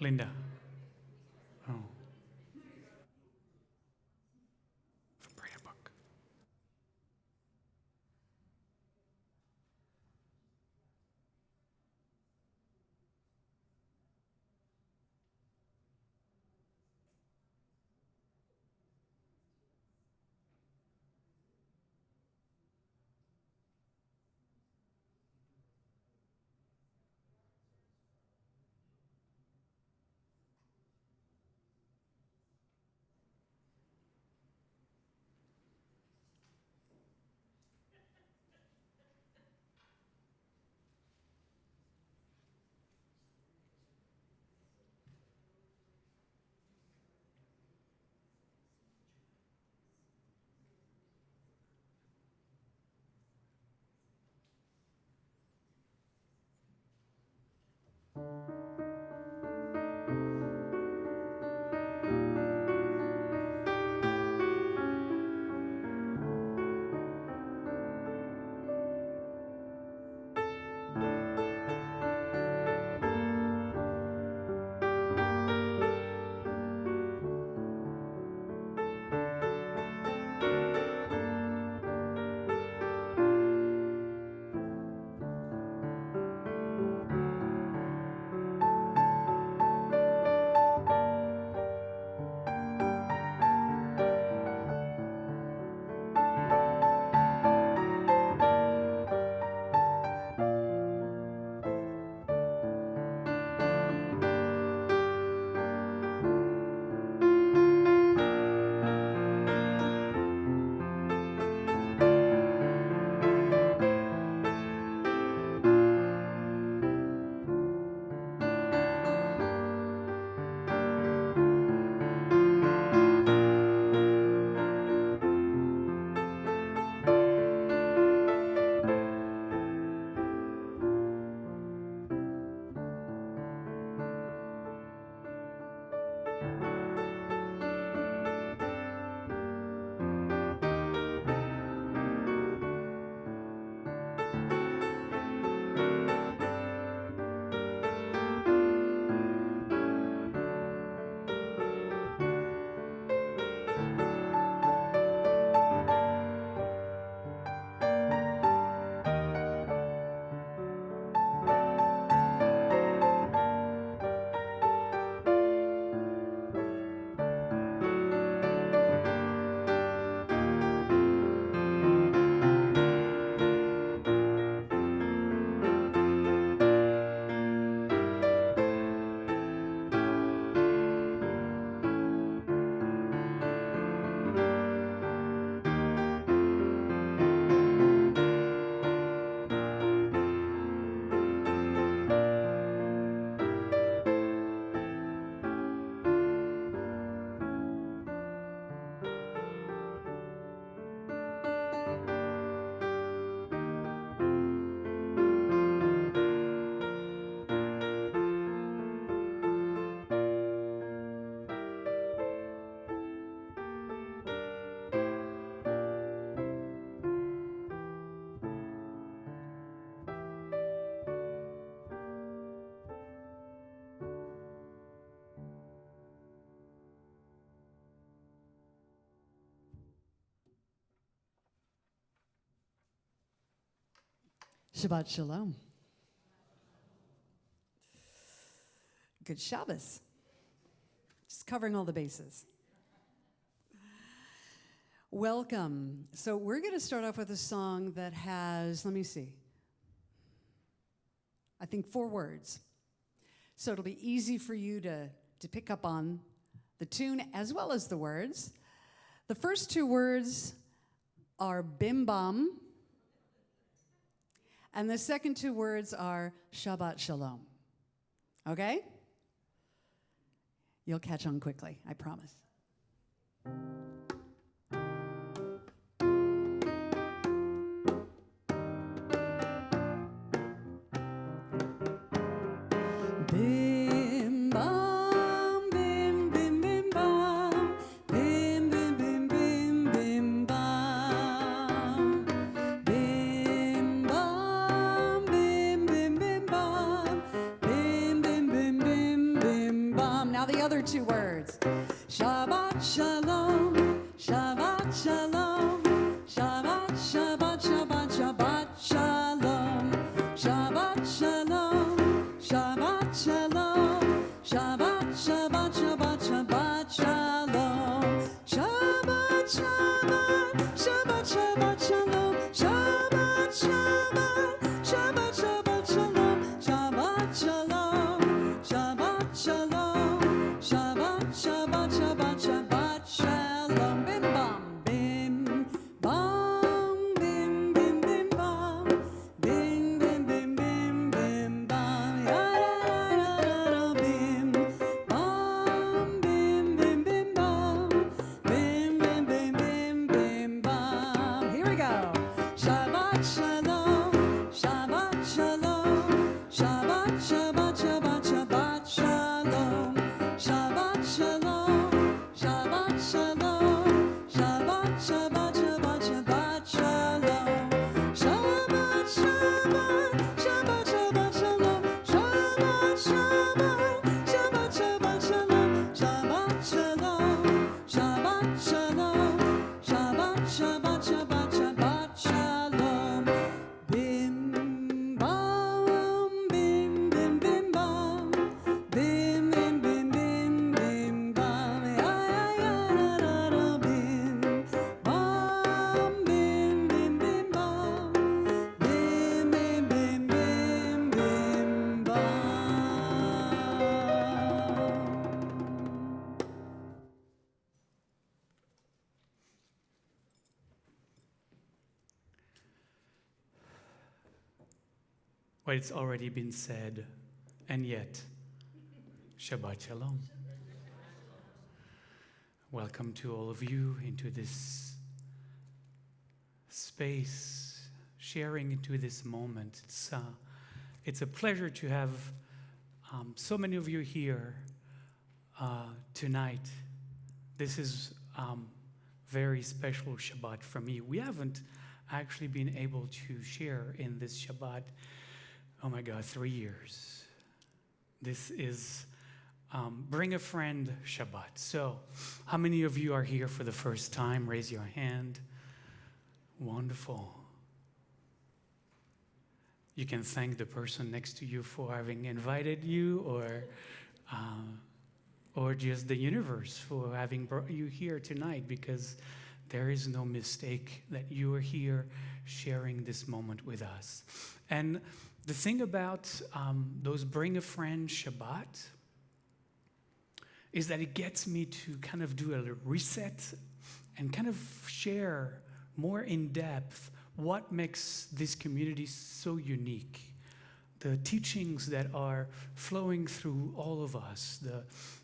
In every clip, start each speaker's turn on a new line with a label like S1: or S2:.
S1: Linda. Oh. The prayer book.
S2: Shabbat Shalom. Good Shabbos. Just covering all the bases. Welcome. So we're going to start off with a song that has, let me see, I think 4 words. So it'll be easy for you to pick up on the tune as well as the words. The first 2 words are bim bam, and the second 2 words are Shabbat Shalom. Okay? You'll catch on quickly, I promise. Bim bam, bim bim bim bam, bim bim bim bim bim bam, bim bam, bim bim bim bam, bim bim bim bim bim bam. the other two words. Shabbat shalom, Shabbat shalom, Shabbat, Shabbat, Shabbat, Shabbat shalom, Shabbat shalom, Shabbat shalom, Shabbat, Shabbat, Shabbat, Shabbat shalom, Shabbat, Shabbat, Shabbat, Shabbat shalom, Shabbat, Shabbat, Shabbat, Shabbat shalom, Shabbat shalom, Shabbat shalom, Shabbat, Shabbat, Shabbat, Shabbat shalom. Bim bam, bim bam, bim bim bim bam, bim bim bim bim bim bam, ya ya ya ya bim bam, bim bim bim bam, bim bim bim bim bim bam. Here we go. Shabbat shalom, Shabbat shalom, Shabbat, Shabbat, Shabbat, Shabbat shalom, Shabbat shalom, Shabbat shalom, Shabbat, Shabbat, Shabbat, Shabbat shalom, Shabbat, Shabbat, Shabbat, Shabbat shalom, Shabbat, Shabbat, Shabbat, Shabbat shalom, Shabbat shalom, Shabbat shalom, Shabbat, Shabbat, Shabbat, Shabbat shalom. Bim bam, bim bim bim bam, bim bim bim bim bim bam, ya ya ya da da bim bam, bim bim bim bam, bim bim bim bim bim bam.
S1: Well, it's already been said, and yet, Shabbat Shalom. Welcome to all of you into this space, sharing into this moment. It's a pleasure to have so many of you here tonight. This is very special Shabbat for me. We haven't actually been able to share in this Shabbat, oh my God, 3 years. This is Bring a Friend Shabbat. So, how many of you are here for the first time? Raise your hand. Wonderful. You can thank the person next to you for having invited you, or just the universe for having brought you here tonight, because there is no mistake that you are here sharing this moment with us. And the thing about those Bring a Friend Shabbat is that it gets me to kind of do a reset and kind of share more in depth what makes this community so unique. The teachings that are flowing through all of us,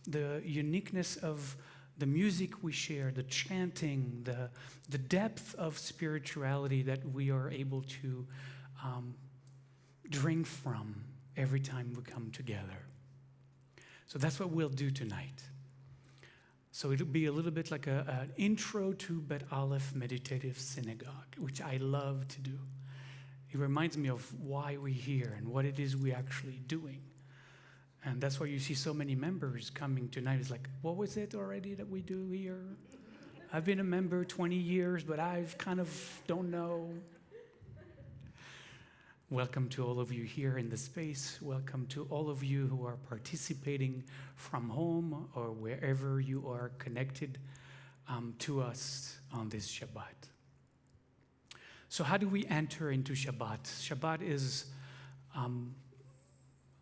S1: the uniqueness of the music we share, the chanting, the depth of spirituality that we are able to drink from every time we come together. So that's what we'll do tonight. So it'll be a little bit like an intro to Bet Aleph Meditative Synagogue, which I love to do. It reminds me of why we're here and what it is we're actually doing. And that's why you see so many members coming tonight. It's like, what was it already that we do here? I've been a member 20 years, but I've kind of don't know. Welcome to all of you here in the space. Welcome to all of you who are participating from home or wherever you are connected to us on this Shabbat. So how do we enter into Shabbat? Shabbat is,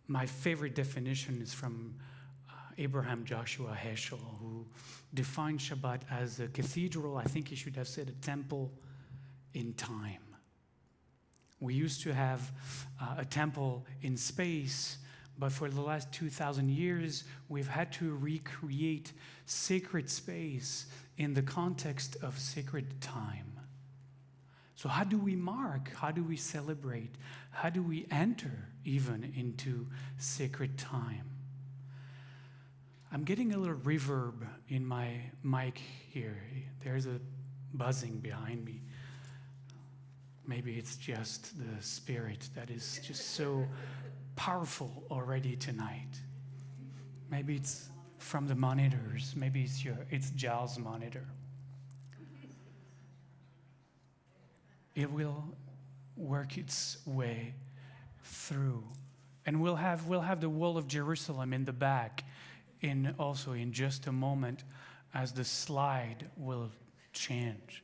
S1: my favorite definition is from Abraham Joshua Heschel, who defined Shabbat as a cathedral. I think he should have said a temple in time. We used to have a temple in space, but for the last 2,000 years, we've had to recreate sacred space in the context of sacred time. So how do we mark? How do we celebrate? How do we enter even into sacred time? I'm getting a little reverb in my mic here. There's a buzzing behind me. Maybe it's just the spirit that is just so powerful already tonight. Maybe it's from the monitors. Maybe it's Giles' monitor. It will work its way through. And we'll have the wall of Jerusalem in the back also in just a moment as the slide will change.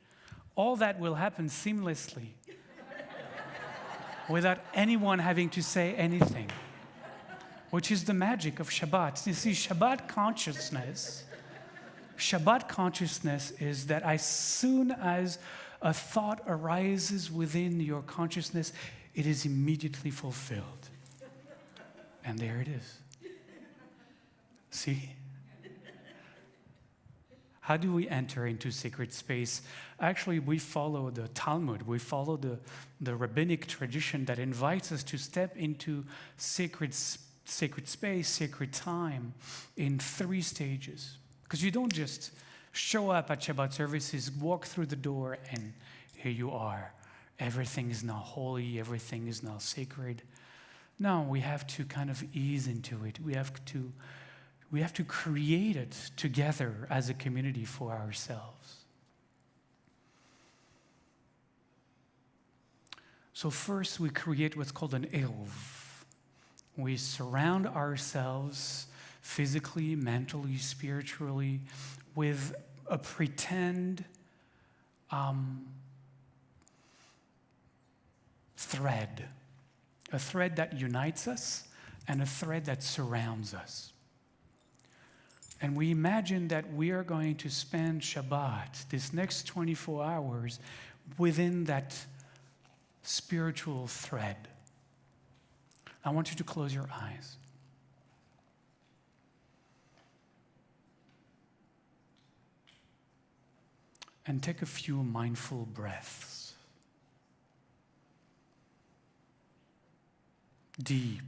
S1: All that will happen seamlessly without anyone having to say anything, which is the magic of Shabbat. You see, Shabbat consciousness is that as soon as a thought arises within your consciousness, it is immediately fulfilled. And there it is. See? How do we enter into sacred space? Actually, we follow the Talmud. We follow the rabbinic tradition that invites us to step into sacred space, sacred time in 3 stages. Because you don't just show up at Shabbat services, walk through the door, and here you are. Everything is now holy, everything is now sacred. No, we have to kind of ease into it. We have to create it together as a community for ourselves. So first we create what's called an Elv. We surround ourselves physically, mentally, spiritually with a pretend thread. A thread that unites us and a thread that surrounds us. And we imagine that we are going to spend Shabbat, this next 24 hours, within that spiritual thread. I want you to close your eyes. And take a few mindful breaths. Deep,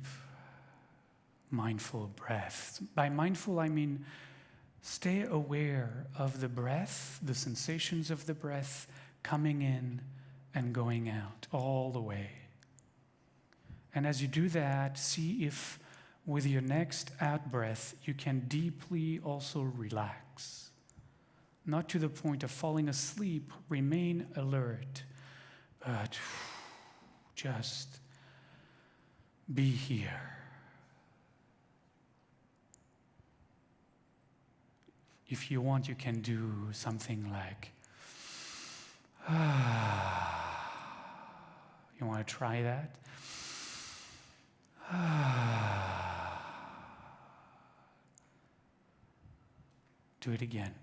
S1: mindful breaths. By mindful, I mean stay aware of the breath, the sensations of the breath coming in and going out all the way. And as you do that, see if with your next out breath, you can deeply also relax. Not to the point of falling asleep, remain alert, but just be here. If you want, you can do something like, you want to try that? Do it again.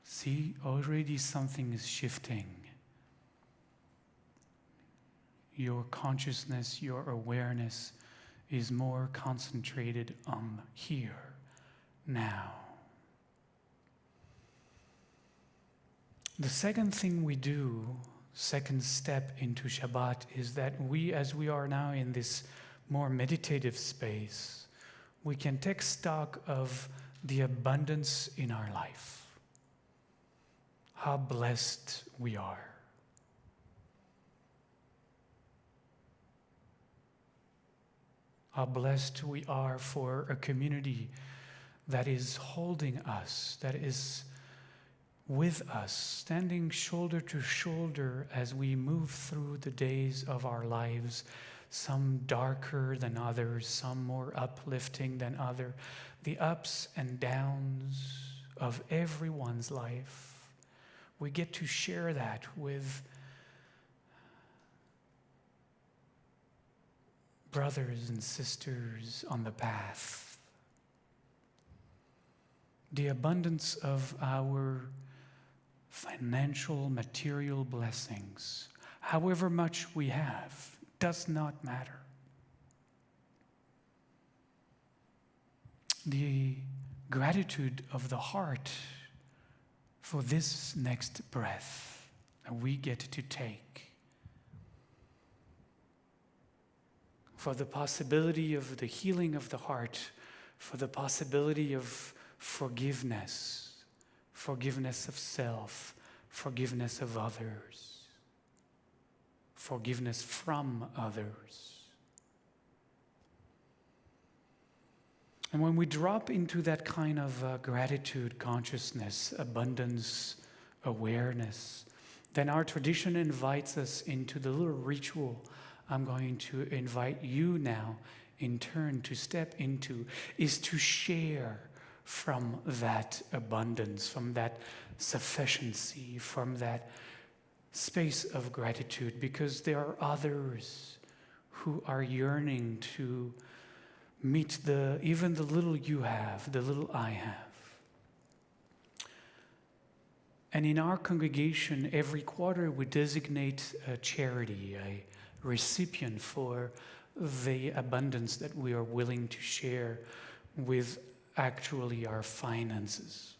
S1: See, already something is shifting. Your consciousness, your awareness is more concentrated on here, now. The second thing we do, second step into Shabbat, is that as we are now in this more meditative space, we can take stock of the abundance in our life. How blessed we are. How blessed we are for a community that is holding us, that is with us, standing shoulder to shoulder as we move through the days of our lives, some darker than others, some more uplifting than others, the ups and downs of everyone's life. We get to share that with brothers and sisters on the path. The abundance of our financial, material blessings, however much we have, does not matter. The gratitude of the heart for this next breath that we get to take, for the possibility of the healing of the heart, for the possibility of forgiveness of self, forgiveness of others, forgiveness from others. And when we drop into that kind of gratitude consciousness, abundance, awareness, then our tradition invites us into the little ritual I'm going to invite you now in turn to step into, is to share from that abundance, from that sufficiency, from that space of gratitude, because there are others who are yearning to meet even the little you have, the little I have. And in our congregation, every quarter we designate a charity, a recipient for the abundance that we are willing to share with actually our finances.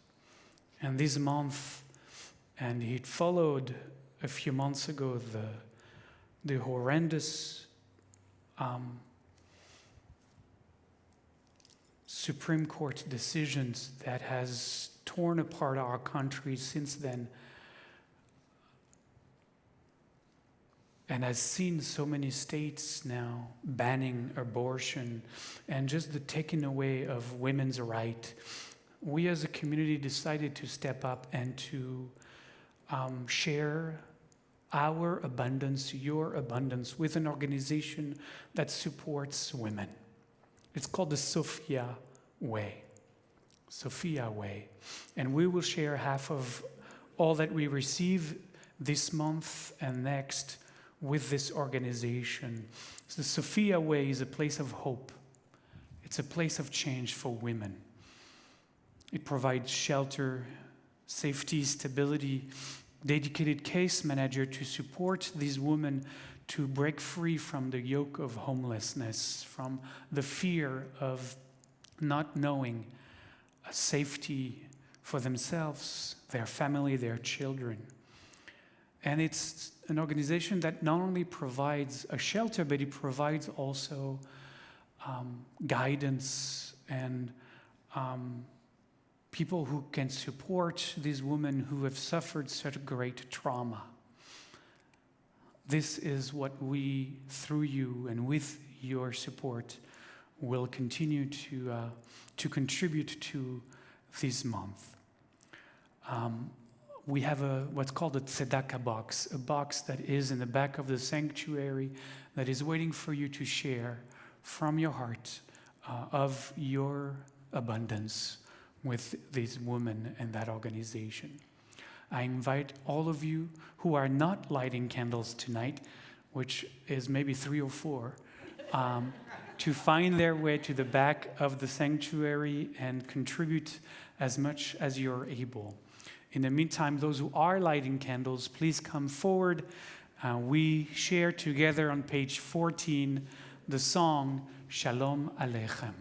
S1: And this month, and it followed a few months ago, the horrendous Supreme Court decisions that has torn apart our country since then, and has seen so many states now banning abortion and just the taking away of women's right. We as a community decided to step up and to share our abundance, your abundance, with an organization that supports women. It's called the Sophia Way. Sophia Way. And we will share half of all that we receive this month and next with this organization. So the Sophia Way is a place of hope. It's a place of change for women. It provides shelter, safety, stability, dedicated case manager to support these women to break free from the yoke of homelessness, from the fear of not knowing a safety for themselves, their family, their children. And it's an organization that not only provides a shelter, but it provides also guidance and people who can support these women who have suffered such great trauma. This is what we, through you and with your support, will continue to contribute to this month. We have what's called a tzedakah box, a box that is in the back of the sanctuary that is waiting for you to share from your heart of your abundance with these women and that organization. I invite all of you who are not lighting candles tonight, which is maybe 3 or 4, to find their way to the back of the sanctuary and contribute as much as you're able. In the meantime, those who are lighting candles, please come forward. We share together on page 14 the song, Shalom Aleichem.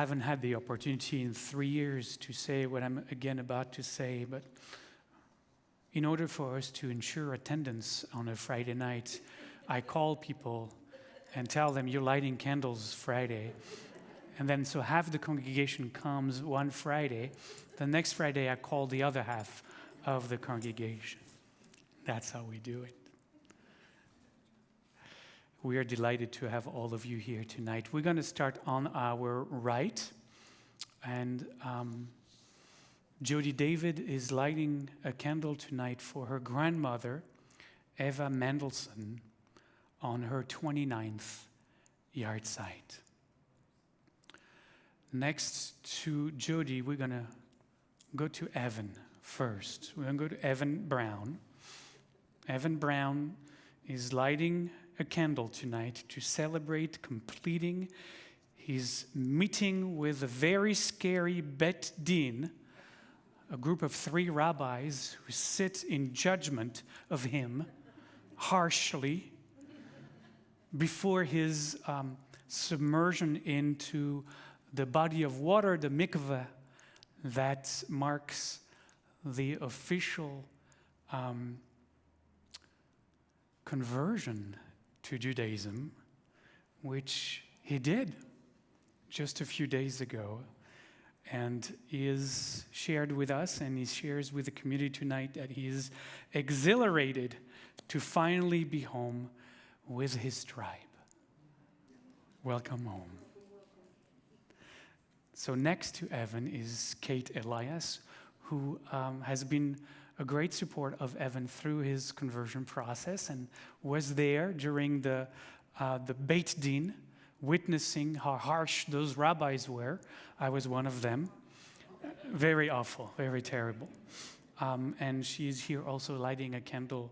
S1: haven't had the opportunity in 3 years to say what I'm again about to say, but in order for us to ensure attendance on a Friday night, I call people and tell them, you're lighting candles Friday. And then so half the congregation comes one Friday. The next Friday, I call the other half of the congregation. That's how we do it. We are delighted to have all of you here tonight. We're going to start on our right. And Jody David is lighting a candle tonight for her grandmother, Eva Mendelssohn, on her 29th yard site. Next to Jody, we're going to go to Evan first. We're going to go to Evan Brown. Evan Brown is lighting a candle tonight to celebrate completing his meeting with a very scary Bet Din, a group of 3 rabbis who sit in judgment of him harshly before his submersion into the body of water, the mikveh, that marks the official conversion to Judaism, which he did just a few days ago. And he is shared with us, and he shares with the community tonight that he is exhilarated to finally be home with his tribe. Welcome home. So next to Evan is Kate Elias, who has been a great support of Evan through his conversion process and was there during the Beit Din, witnessing how harsh those rabbis were. I was one of them. Very awful, very terrible. And she's here also lighting a candle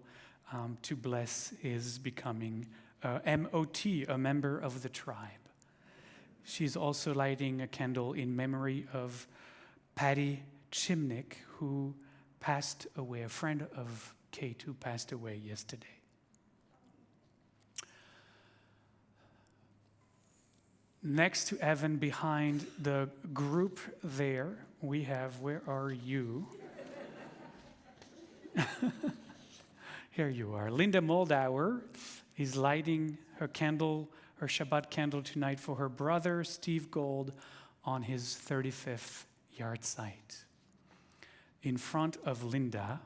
S1: to bless his becoming MOT, a member of the tribe. She's also lighting a candle in memory of Patty Chimnick, who passed away, a friend of Kate who passed away yesterday. Next to Evan, behind the group there, we have, where are you? Here you are. Linda Moldauer is lighting her candle, her Shabbat candle tonight for her brother, Steve Gold, on his 35th yard site. In front of Linda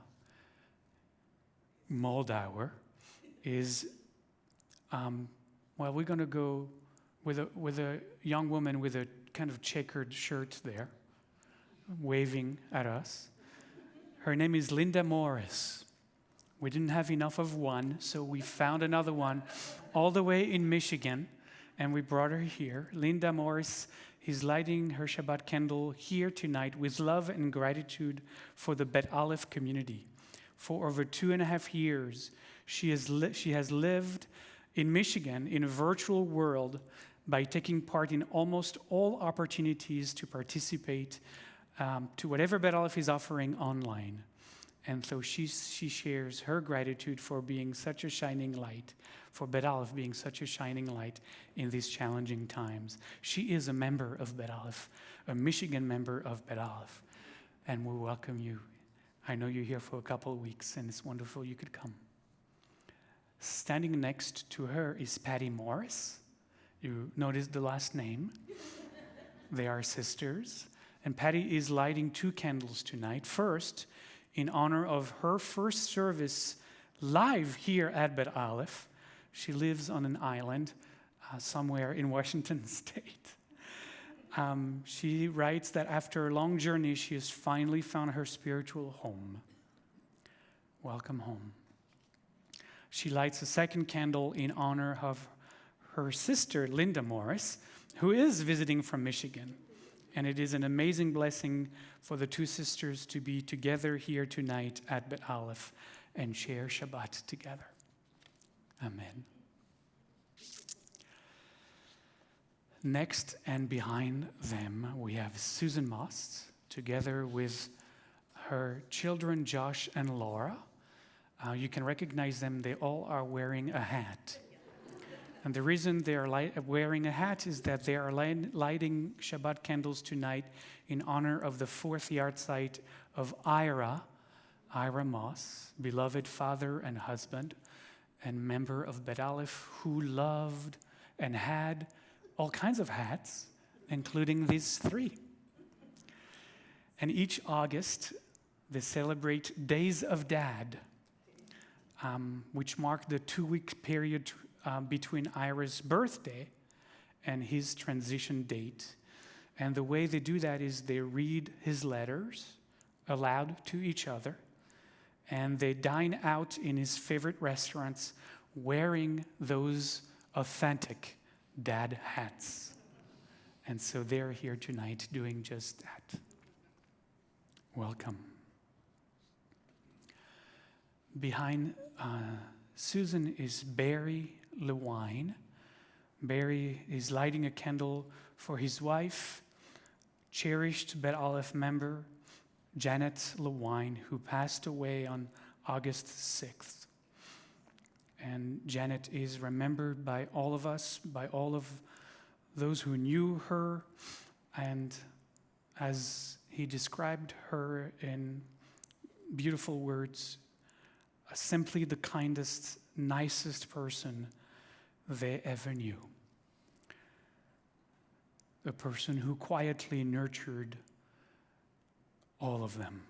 S1: Moldauer is, we're going to go with a young woman with a kind of checkered shirt there, waving at us. Her name is Linda Morris. We didn't have enough of one, so we found another one all the way in Michigan, and we brought her here. Linda Morris is lighting her Shabbat candle here tonight with love and gratitude for the Bet Aleph community. For over 2.5 years, she has lived in Michigan in a virtual world by taking part in almost all opportunities to participate to whatever Bet Aleph is offering online. And so she shares her gratitude for being such a shining light, for Bet Aleph being such a shining light in these challenging times. She is a member of Bet Aleph, a Michigan member of Bet Aleph, and we welcome you. I know you're here for a couple of weeks, and it's wonderful you could come. Standing next to her is Patty Morris. You notice the last name. They are sisters. And Patty is lighting 2 candles tonight. First, in honor of her first service live here at Bet Aleph. She lives on an island somewhere in Washington State. She writes that after a long journey, she has finally found her spiritual home. Welcome home. She lights a second candle in honor of her sister, Linda Morris, who is visiting from Michigan. And it is an amazing blessing for the 2 sisters to be together here tonight at Bet Aleph and share Shabbat together. Amen. Next and behind them, we have Susan Moss, together with her children, Josh and Laura. You can recognize them. They all are wearing a hat. And the reason they are wearing a hat is that they are lighting Shabbat candles tonight in honor of the 4th yahrzeit of Ira Moss, beloved father and husband, and member of Bet Aleph, who loved and had all kinds of hats, including these 3. And each August, they celebrate Days of Dad, which mark the 2-week period between Ira's birthday and his transition date. And the way they do that is they read his letters aloud to each other, and they dine out in his favorite restaurants wearing those authentic dad hats. And so they're here tonight doing just that. Welcome. Behind Susan is Barry Lewine. Barry is lighting a candle for his wife, cherished Bet Aleph member Janet Lewine, who passed away on August 6th. And Janet is remembered by all of us, by all of those who knew her, and as he described her in beautiful words, simply the kindest, nicest person they ever knew. A person who quietly nurtured all of them.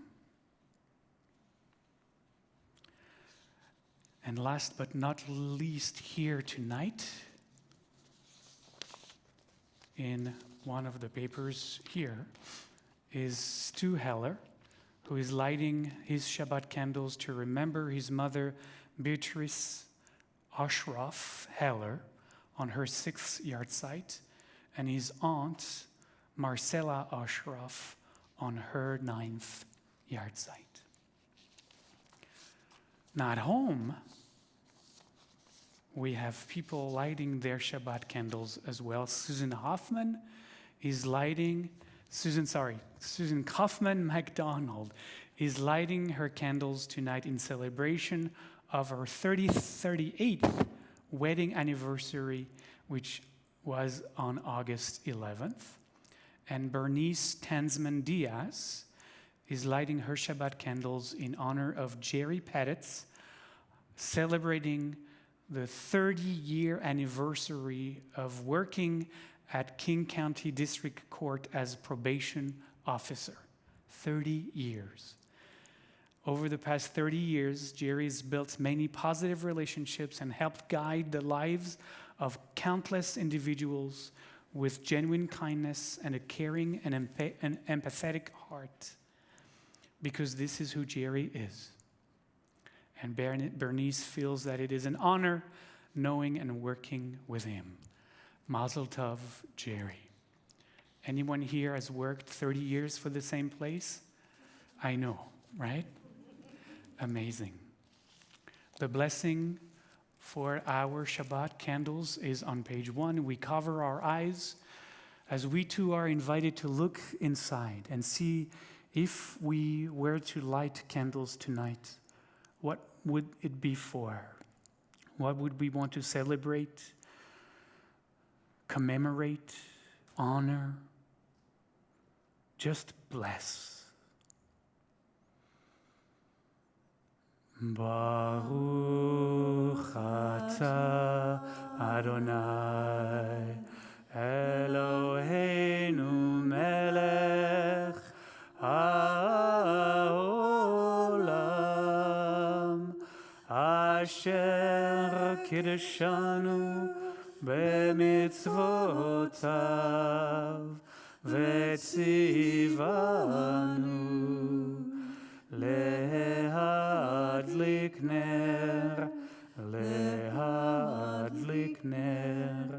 S1: And last but not least, here tonight, in one of the papers here, is Stu Heller, who is lighting his Shabbat candles to remember his mother, Beatrice Ashraf Heller, on her 6th yahrzeit, and his aunt, Marcella Ashraf, on her 9th yahrzeit. Now at home, we have people lighting their Shabbat candles as well. Susan Kaufman McDonald is lighting her candles tonight in celebration of her 38th wedding anniversary, which was on August 11th. And Bernice Tansman Diaz is lighting her Shabbat candles in honor of Jerry Pettit's celebrating the 30-year anniversary of working at King County District Court as probation officer. 30 years. Over the past 30 years, Jerry's built many positive relationships and helped guide the lives of countless individuals with genuine kindness and a caring and empathetic heart, because this is who Jerry is. And Bernice feels that it is an honor knowing and working with him. Mazel tov, Jerry. Anyone here has worked 30 years for the same place? I know, right? Amazing. The blessing for our Shabbat candles is on page 1. We cover our eyes as we too are invited to look inside and see if we were to light candles tonight, what would it be for? What would we want to celebrate, commemorate, honor, just bless? Baruch atah Adonai Eloheinu melech haolam asher kiddushanu b'mitzvotav v'tzivanu להדליק נר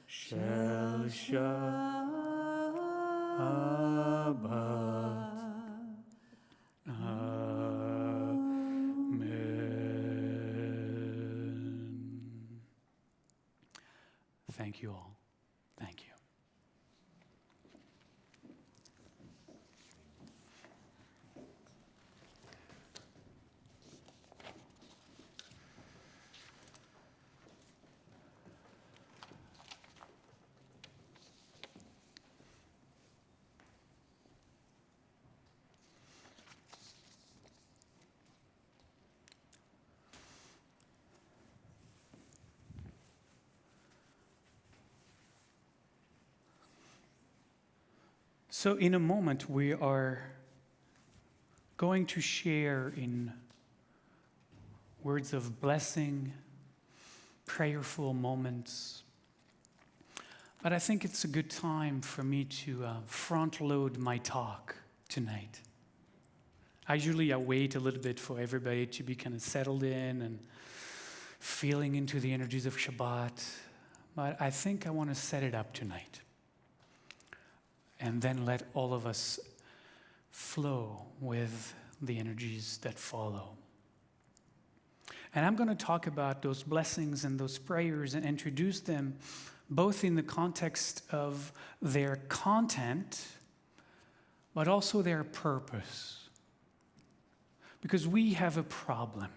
S1: של שבת. Amen. Thank you all. Thank you. So in a moment, we are going to share in words of blessing, prayerful moments. But I think it's a good time for me to front load my talk tonight. I wait a little bit for everybody to be kind of settled in and feeling into the energies of Shabbat. But I think I want to set it up tonight. And then let all of us flow with the energies that follow. And I'm going to talk about those blessings and those prayers and introduce them both in the context of their content, but also their purpose. Because we have a problem.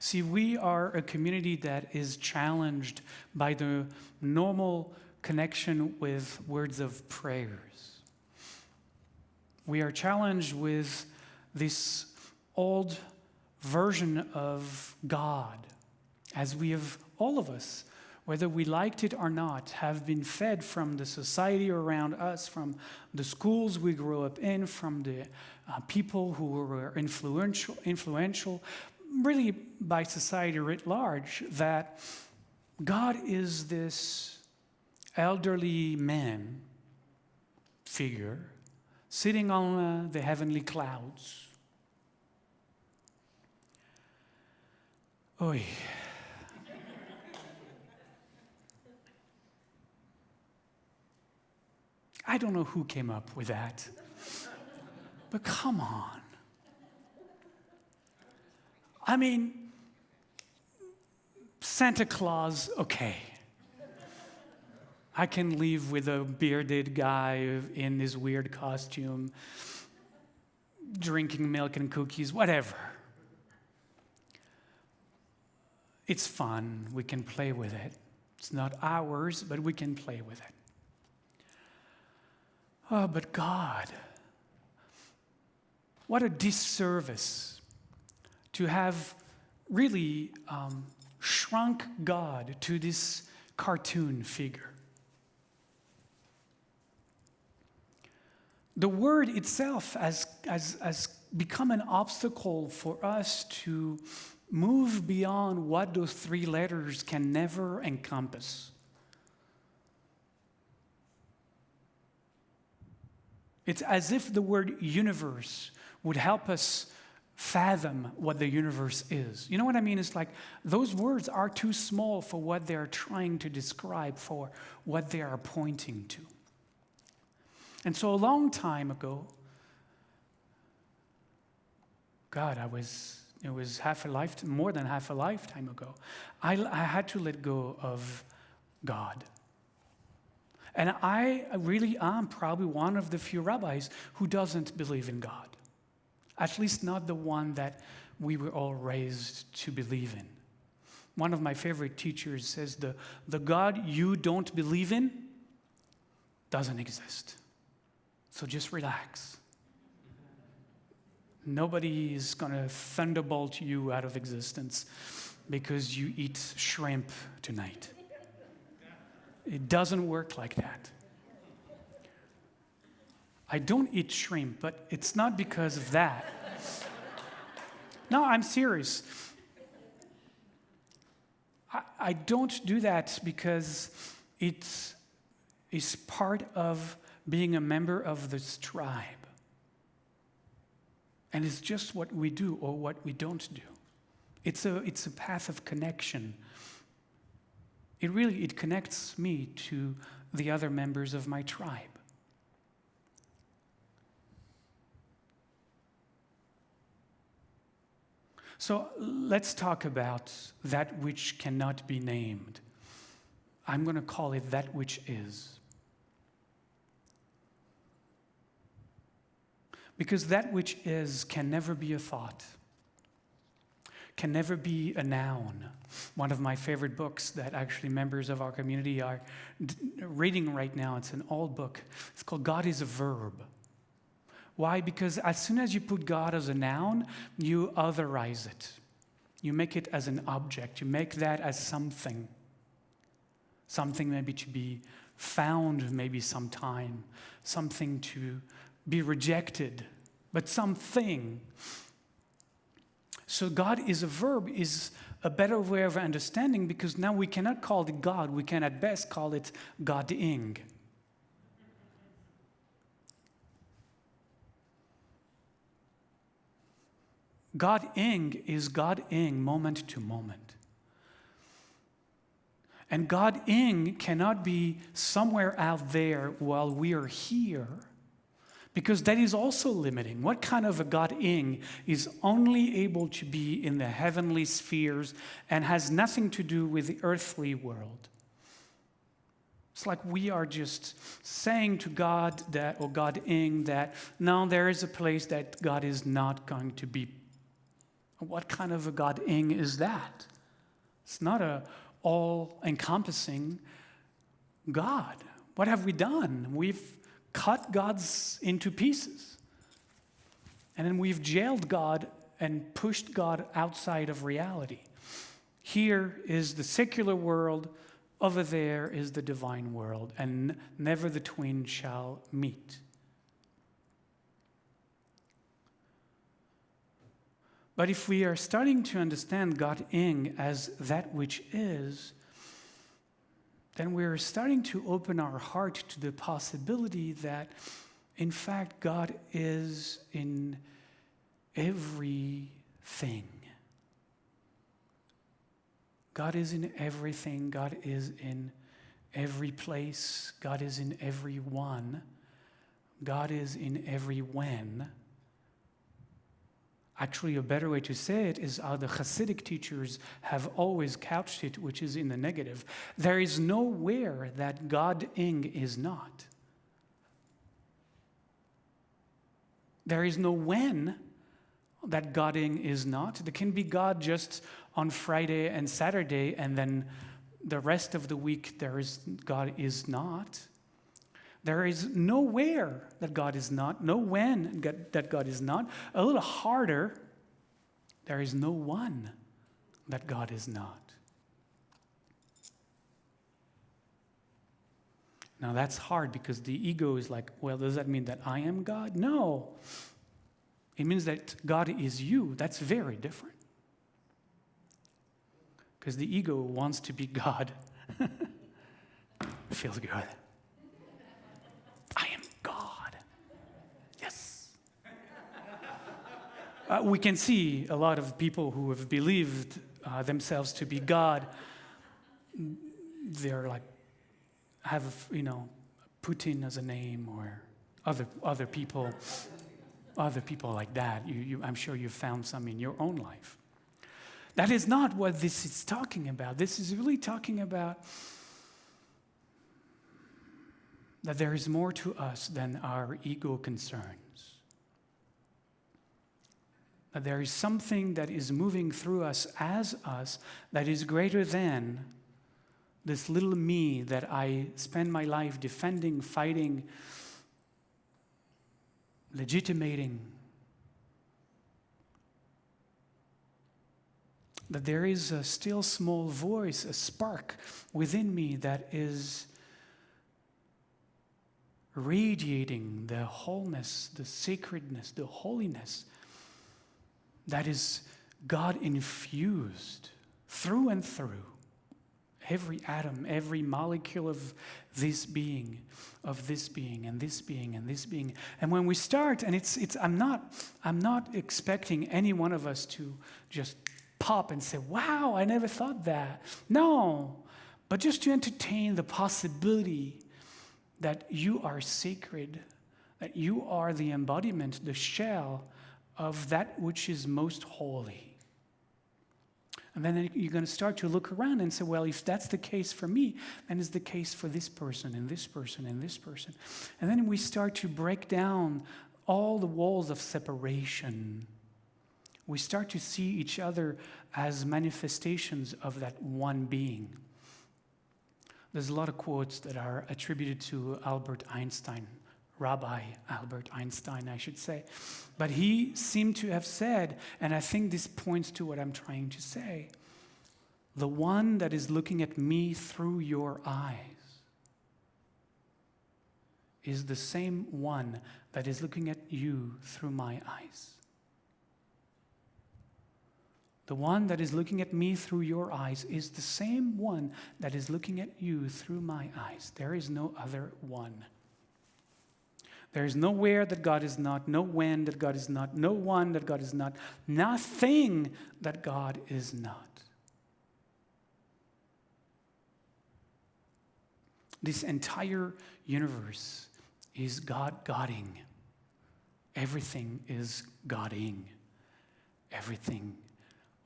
S1: See, we are a community that is challenged by the normal connection with words of prayers. We are challenged with this old version of God, as we have, all of us, whether we liked it or not, have been fed from the society around us, from the schools we grew up in, from the people who were influential, really by society writ large, that God is this elderly man figure sitting on the heavenly clouds. Oy. I don't know who came up with that, but come on. I mean, Santa Claus, okay. I can live with a bearded guy in this weird costume, drinking milk and cookies, whatever. It's fun. We can play with it. It's not ours, but we can play with it. Oh, but God, what a disservice to have really shrunk God to this cartoon figure. The word itself has become an obstacle for us to move beyond what those three letters can never encompass. It's as if the word universe would help us fathom what the universe is. You know what I mean? It's like those words are too small for what they're trying to describe, for what they are pointing to. And so a long time ago, God, it was more than half a lifetime ago, I had to let go of God. And I really am probably one of the few rabbis who doesn't believe in God. At least not the one that we were all raised to believe in. One of my favorite teachers says, the God you don't believe in doesn't exist. So just relax. Nobody is going to thunderbolt you out of existence because you eat shrimp tonight. It doesn't work like that. I don't eat shrimp, but it's not because of that. No, I'm serious. I don't do that because it is part of being a member of this tribe. And it's just what we do or what we don't do. It's a path of connection. It connects me to the other members of my tribe. So let's talk about that which cannot be named. I'm going to call it that which is. Because that which is can never be a thought, can never be a noun. One of my favorite books that actually members of our community are reading right now, it's an old book. It's called God is a Verb. Why? Because as soon as you put God as a noun, you otherize it. You make it as an object. You make that as something maybe to be found maybe sometime, something to be rejected, but something. So God is a verb, is a better way of understanding, because now we cannot call it God. We can at best call it God-ing. God-ing is God-ing moment to moment. And God-ing cannot be somewhere out there while we are here, because that is also limiting. What kind of a God-ing is only able to be in the heavenly spheres and has nothing to do with the earthly world? It's like we are just saying to God that, or God-ing, that no, there is a place that God is not going to be. What kind of a God-ing is that? It's not a all-encompassing God. What have we done? We've cut God's into pieces. And then we've jailed God and pushed God outside of reality. Here is the secular world, over there is the divine world, and never the twain shall meet. But if we are starting to understand God-ing as that which is, then we're starting to open our heart to the possibility that, in fact, God is in everything. God is in everything. God is in every place. God is in everyone. God is in every when. Actually, a better way to say it is how the Hasidic teachers have always couched it, which is in the negative. There is nowhere that God-ing is not. There is no when that God-ing is not. There can be God just on Friday and Saturday, and then the rest of the week God is not. There is nowhere that God is not, no when that God is not. A little harder, there is no one that God is not. Now that's hard because the ego is like, well, does that mean that I am God? No. It means that God is you. That's very different. Because the ego wants to be God. Feels good. I am God. Yes. We can see a lot of people who have believed themselves to be God. They're like, have, Putin as a name, or other people like that. I'm sure you've found some in your own life. That is not what this is talking about. This is really talking about that there is more to us than our ego concerns. That there is something that is moving through us as us that is greater than this little me that I spend my life defending, fighting, legitimating. That there is a still small voice, a spark within me that is radiating the wholeness, the sacredness, the holiness that is God infused through and through. Every atom, every molecule of this being, and this being, and this being. And when we start, and I'm not expecting any one of us to just pop and say, wow, I never thought that. No, but just to entertain the possibility that you are sacred, that you are the embodiment, the shell of that which is most holy. And then you're going to start to look around and say, well, if that's the case for me, then it's the case for this person and this person and this person. And then we start to break down all the walls of separation. We start to see each other as manifestations of that one being. There's a lot of quotes that are attributed to Albert Einstein, Rabbi Albert Einstein, I should say. But he seemed to have said, and I think this points to what I'm trying to say, the one that is looking at me through your eyes is the same one that is looking at you through my eyes. The one that is looking at me through your eyes is the same one that is looking at you through my eyes. There is no other one. There is nowhere that God is not, no when that God is not, no one that God is not, nothing that God is not. This entire universe is God-godding. Everything is Godding. Everything,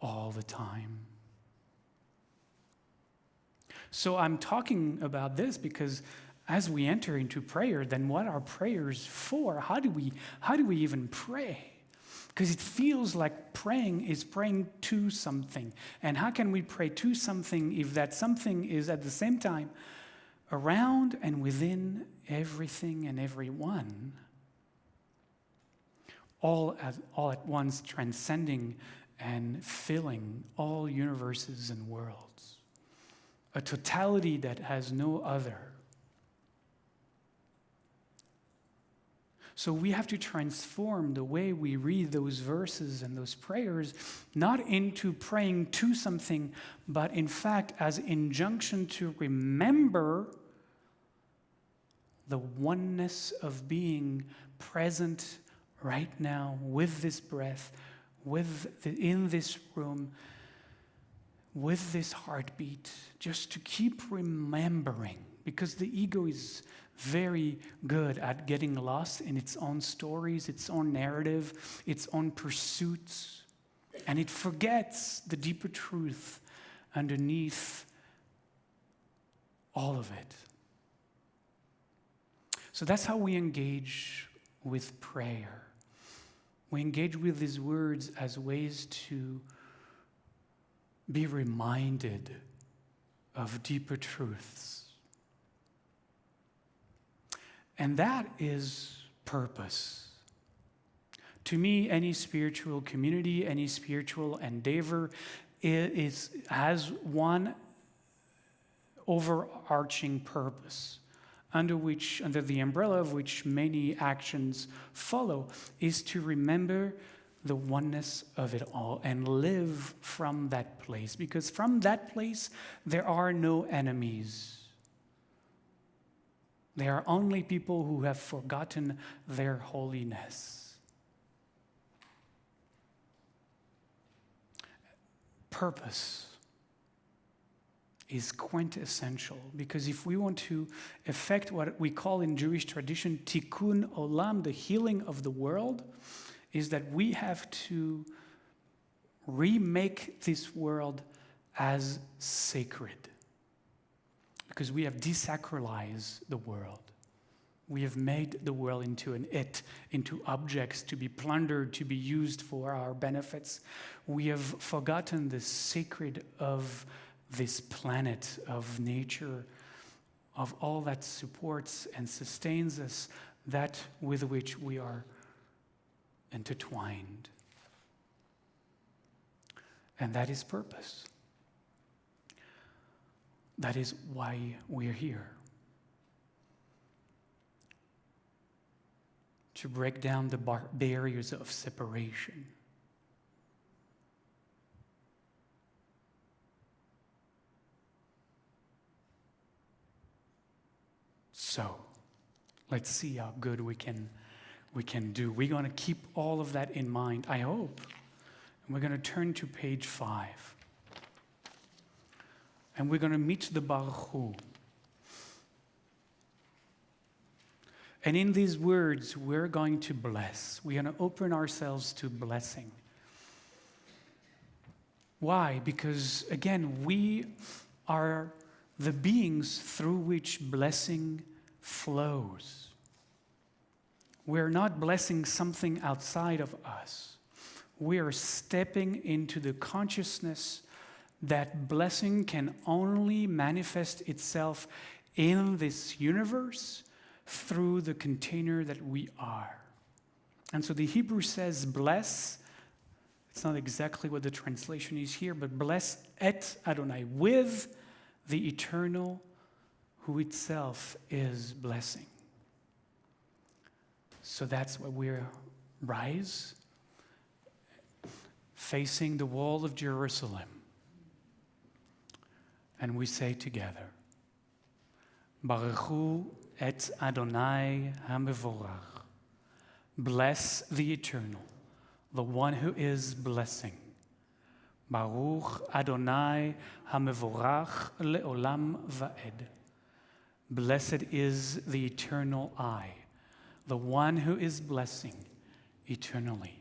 S1: all the time. So I'm talking about this because as we enter into prayer, then what are prayers for? How do we even pray? Because it feels like praying is praying to something. And how can we pray to something if that something is at the same time around and within everything and everyone, all at once transcending and filling all universes and worlds, a totality that has no other. So we have to transform the way we read those verses and those prayers, not into praying to something, but in fact as injunction to remember the oneness of being present right now with this breath, in this room, with this heartbeat, just to keep remembering, because the ego is very good at getting lost in its own stories, its own narrative, its own pursuits, and it forgets the deeper truth underneath all of it. So that's how we engage with prayer. We engage with these words as ways to be reminded of deeper truths. And that is purpose. To me, any spiritual community, any spiritual endeavor has one overarching purpose, under the umbrella of which many actions follow, is to remember the oneness of it all and live from that place. Because from that place, there are no enemies. There are only people who have forgotten their holiness. Purpose is quintessential, because if we want to effect what we call in Jewish tradition tikkun olam, the healing of the world, is that we have to remake this world as sacred. Because we have desacralized the world. We have made the world into objects to be plundered, to be used for our benefits. We have forgotten the sacred of this planet, of nature, of all that supports and sustains us, that with which we are intertwined. And that is purpose. That is why we're here. To break down the barriers of separation. So, let's see how good we can do. We're going to keep all of that in mind, I hope. And we're going to turn to page 5. And we're going to meet the Baruch Hu. And in these words, we're going to bless. We're going to open ourselves to blessing. Why? Because, again, we are the beings through which blessing flows. We're not blessing something outside of us. We are stepping into the consciousness that blessing can only manifest itself in this universe through the container that we are. And so the Hebrew says bless. It's not exactly what the translation is here, but bless et Adonai, with the eternal who itself is blessing. So that's why we rise, facing the wall of Jerusalem. And we say together, Baruchu et Adonai HaMevorach. Bless the Eternal, the one who is blessing. Baruch Adonai HaMevorach le'olam va'ed. Blessed is the Eternal I, the one who is blessing eternally.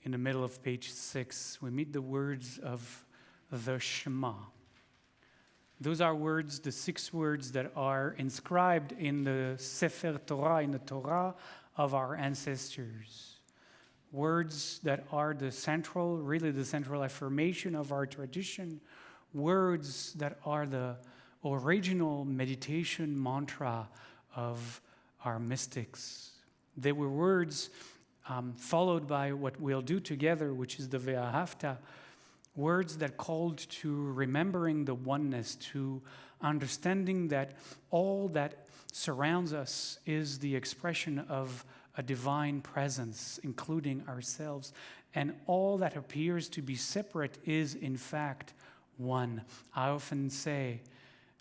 S1: In the middle of page 6, we meet the words of the Shema. Those are words, the 6 words that are inscribed in the Sefer Torah, in the Torah of our ancestors. Words that are the central affirmation of our tradition. Words that are the original meditation mantra of our mystics. They were words followed by what we'll do together, which is the Ve'ahavta, words that called to remembering the oneness, to understanding that all that surrounds us is the expression of a divine presence, including ourselves, and all that appears to be separate is, in fact, one. I often say,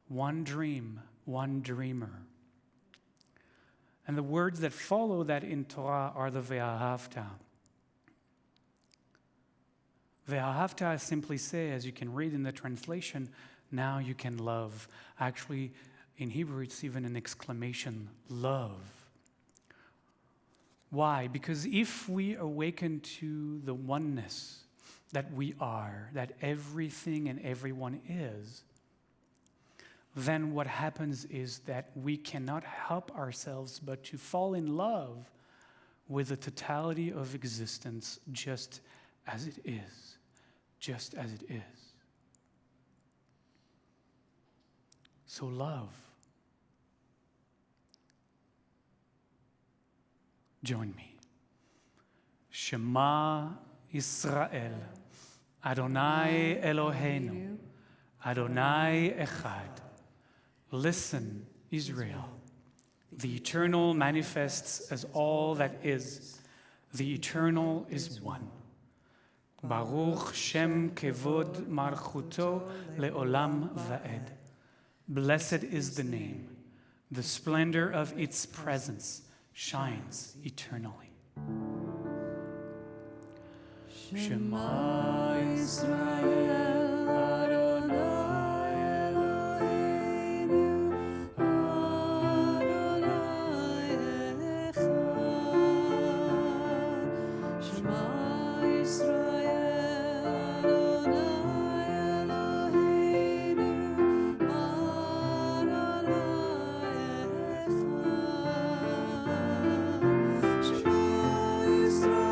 S1: one dream, one dreamer. And the words that follow that in Torah are the Ve'ahavta. Ve'ahavta simply say, as you can read in the translation, now you can love. Actually, in Hebrew, it's even an exclamation, love. Why? Because if we awaken to the oneness that we are, that everything and everyone is, then what happens is that we cannot help ourselves but to fall in love with the totality of existence just as it is, just as it is. So love. Join me. Shema Yisrael, Adonai Eloheinu, Adonai Echad. Listen, Israel. The eternal manifests as all that is. The eternal is one. Baruch Shem Kevod Malchuto Leolam Va'ed. Blessed is the name. The splendor of its presence shines eternally. Shema Yisrael, Adonai Eloheinu, Adonai Echad. Shema Yisrael, Adonai Eloheinu, Adonai Echad. Shema Yisrael.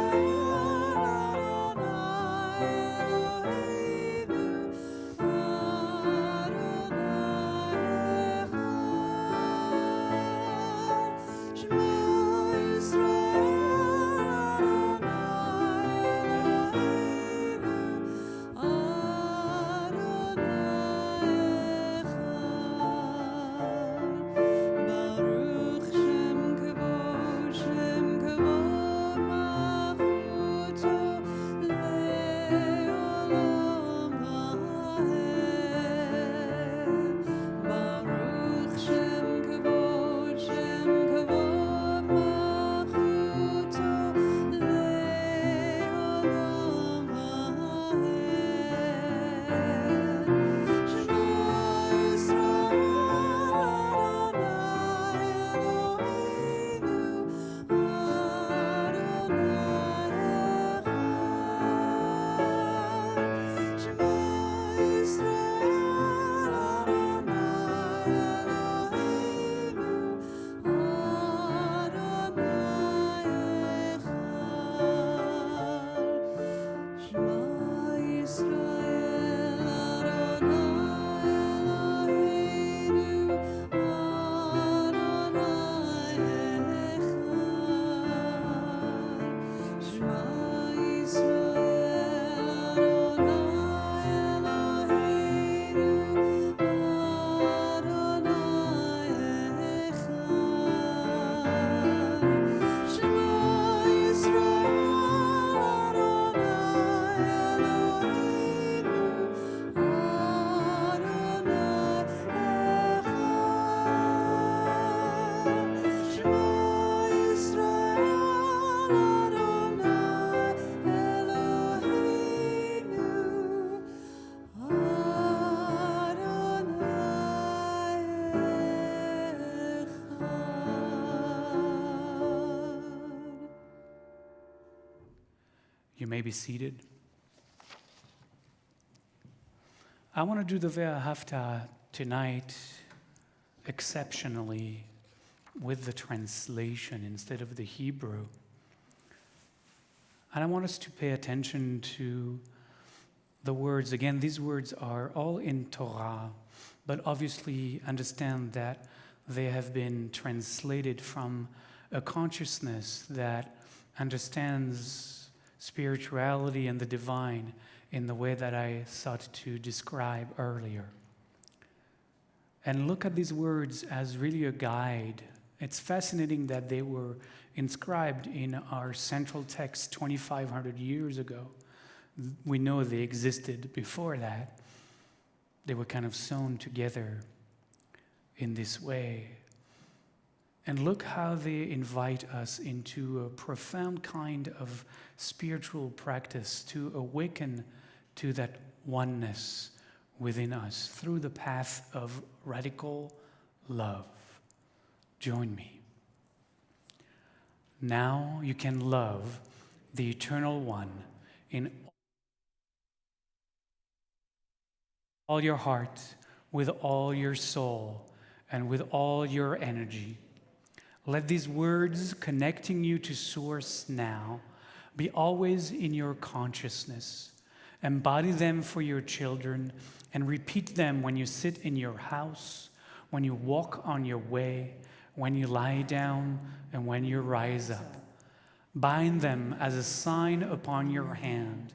S1: may be seated. I want to do the Ve'ahavta tonight exceptionally with the translation instead of the Hebrew. And I want us to pay attention to the words. Again, these words are all in Torah, but obviously understand that they have been translated from a consciousness that understands spirituality and the divine in the way that I sought to describe earlier. And look at these words as really a guide. It's fascinating that they were inscribed in our central text 2,500 years ago. We know they existed before that. They were kind of sewn together in this way. And look how they invite us into a profound kind of spiritual practice to awaken to that oneness within us through the path of radical love. Join me. Now you can love the Eternal One in all your heart, with all your soul, and with all your energy. Let these words connecting you to Source now be always in your consciousness. Embody them for your children and repeat them when you sit in your house, when you walk on your way, when you lie down, and when you rise up. Bind them as a sign upon your hand,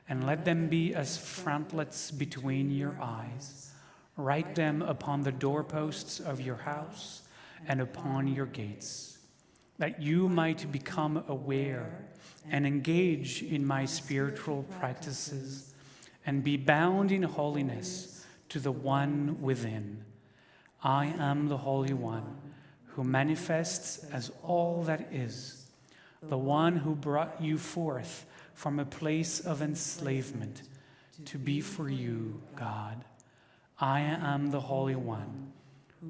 S1: and let them be as frontlets between your eyes. Write them upon the doorposts of your house and upon your gates, that you might become aware and engage in my spiritual practices and be bound in holiness to the One within. I am the Holy One, who manifests as all that is, the one who brought you forth from a place of enslavement to be for you, God. I am the Holy One,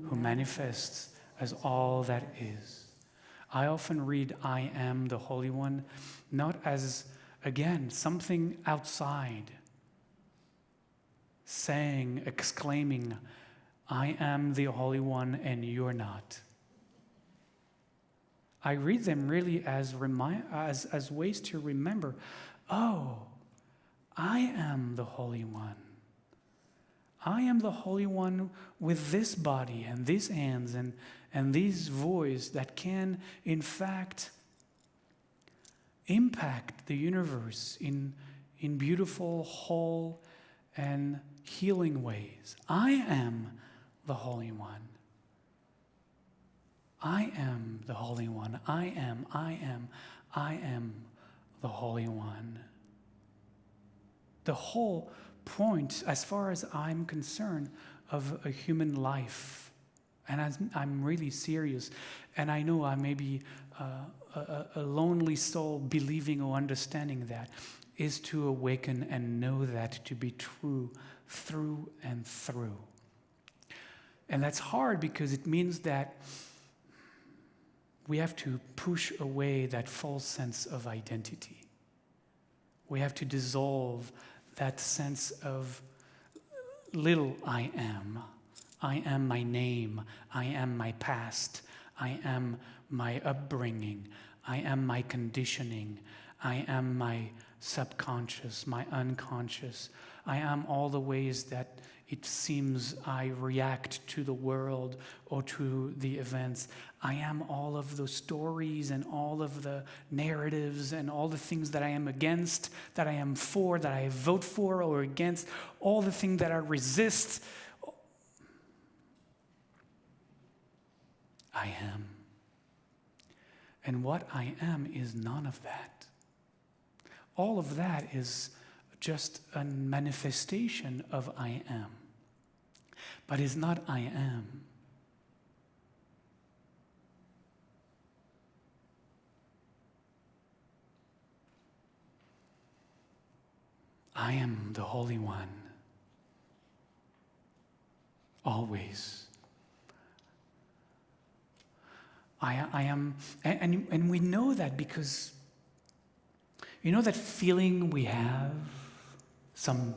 S1: who manifests as all that is. I often read I am the Holy One, not as, again, something outside, saying, exclaiming, I am the Holy One and you're not. I read them really as ways to remember, oh, I am the Holy One. I am the Holy One with this body and these hands and this voice that can, in fact, impact the universe in beautiful, whole, and healing ways. I am the Holy One. I am the Holy One. I am the Holy One. The whole point, as far as I'm concerned, of a human life, and I'm really serious, and I know I may be a lonely soul believing or understanding that, is to awaken and know that to be true through and through. And that's hard because it means that we have to push away that false sense of identity. We have to dissolve that sense of little I am. I am my name. I am my past. I am my upbringing. I am my conditioning. I am my subconscious, my unconscious. I am all the ways that it seems I react to the world or to the events. I am all of those stories and all of the narratives and all the things that I am against, that I am for, that I vote for or against, all the things that I resist. I am. And what I am is none of that. All of that is just a manifestation of I am. But it's not I am. I am the Holy One. Always. I am, and we know that because You know that feeling we have? Some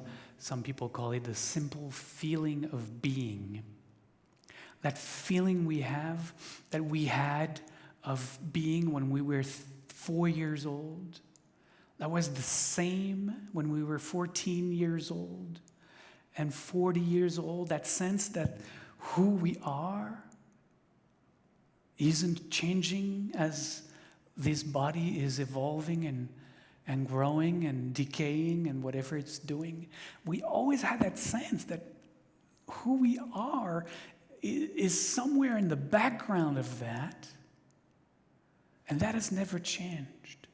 S1: people call it the simple feeling of being. That feeling we have, that we had of being when we were 4 years old. That was the same when we were 14 years old and 40 years old. That sense that who we are isn't changing as this body is evolving and growing and decaying and whatever it's doing. We always had that sense that who we are is somewhere in the background of that, and that has never changed.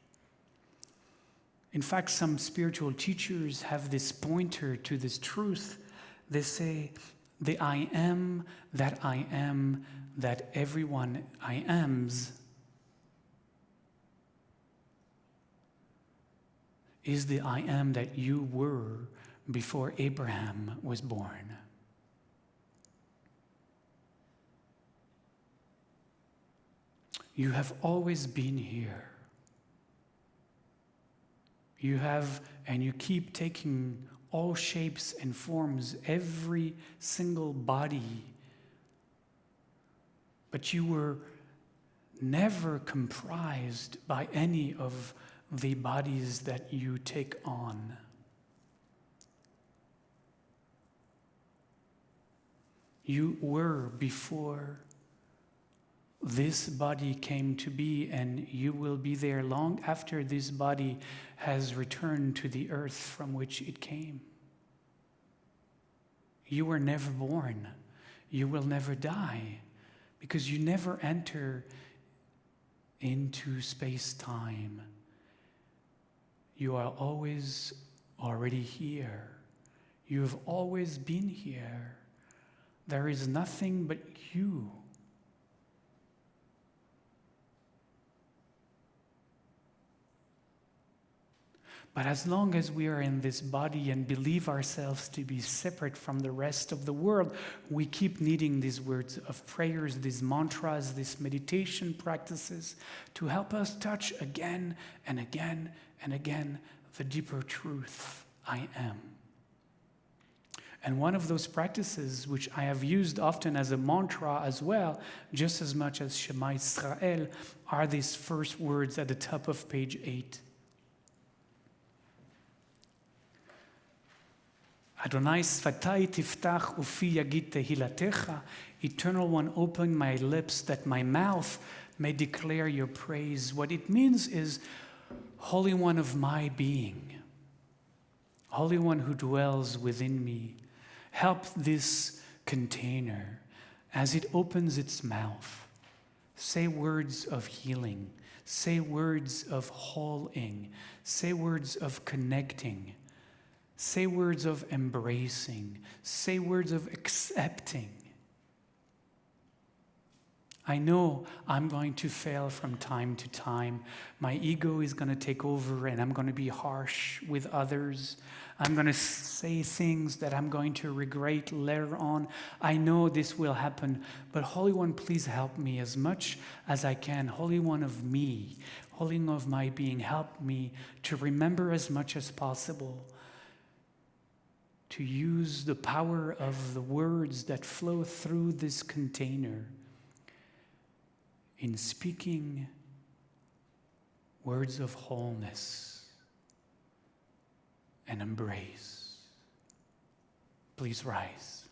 S1: In fact, some spiritual teachers have this pointer to this truth. They say, the I am, that everyone I ams is the I am that you were before Abraham was born. You have always been here. You have, and you keep taking all shapes and forms, every single body. But you were never comprised by any of the bodies that you take on. You were before this body came to be, and you will be there long after this body has returned to the earth from which it came. You were never born. You will never die, because you never enter into space-time. You are always already here. You have always been here. There is nothing but you. But as long as we are in this body and believe ourselves to be separate from the rest of the world, we keep needing these words of prayers, these mantras, these meditation practices to help us touch again and again and again the deeper truth, I am. And one of those practices, which I have used often as a mantra as well, just as much as Shema Yisrael, are these first words at the top of page 8. Adonai sfatai tiftach ufi yagid tehilatecha. Eternal One, open my lips that my mouth may declare your praise. What it means is, Holy One of my being, Holy One who dwells within me, help this container as it opens its mouth. Say words of healing. Say words of wholing. Say words of connecting. Say words of embracing. Say words of accepting. I know I'm going to fail from time to time. My ego is going to take over and I'm going to be harsh with others. I'm going to say things that I'm going to regret later on. I know this will happen, but Holy One, please help me as much as I can. Holy One of me, Holy One of my being, help me to remember as much as possible, to use the power of the words that flow through this container in speaking words of wholeness and embrace. Please rise.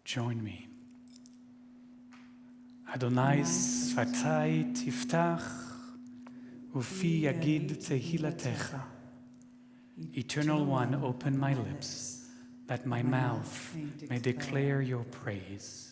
S1: Join me. Adonai sfatai tiftach ufi yagid tehilatecha. Eternal One, open my lips that my mouth may declare your praise.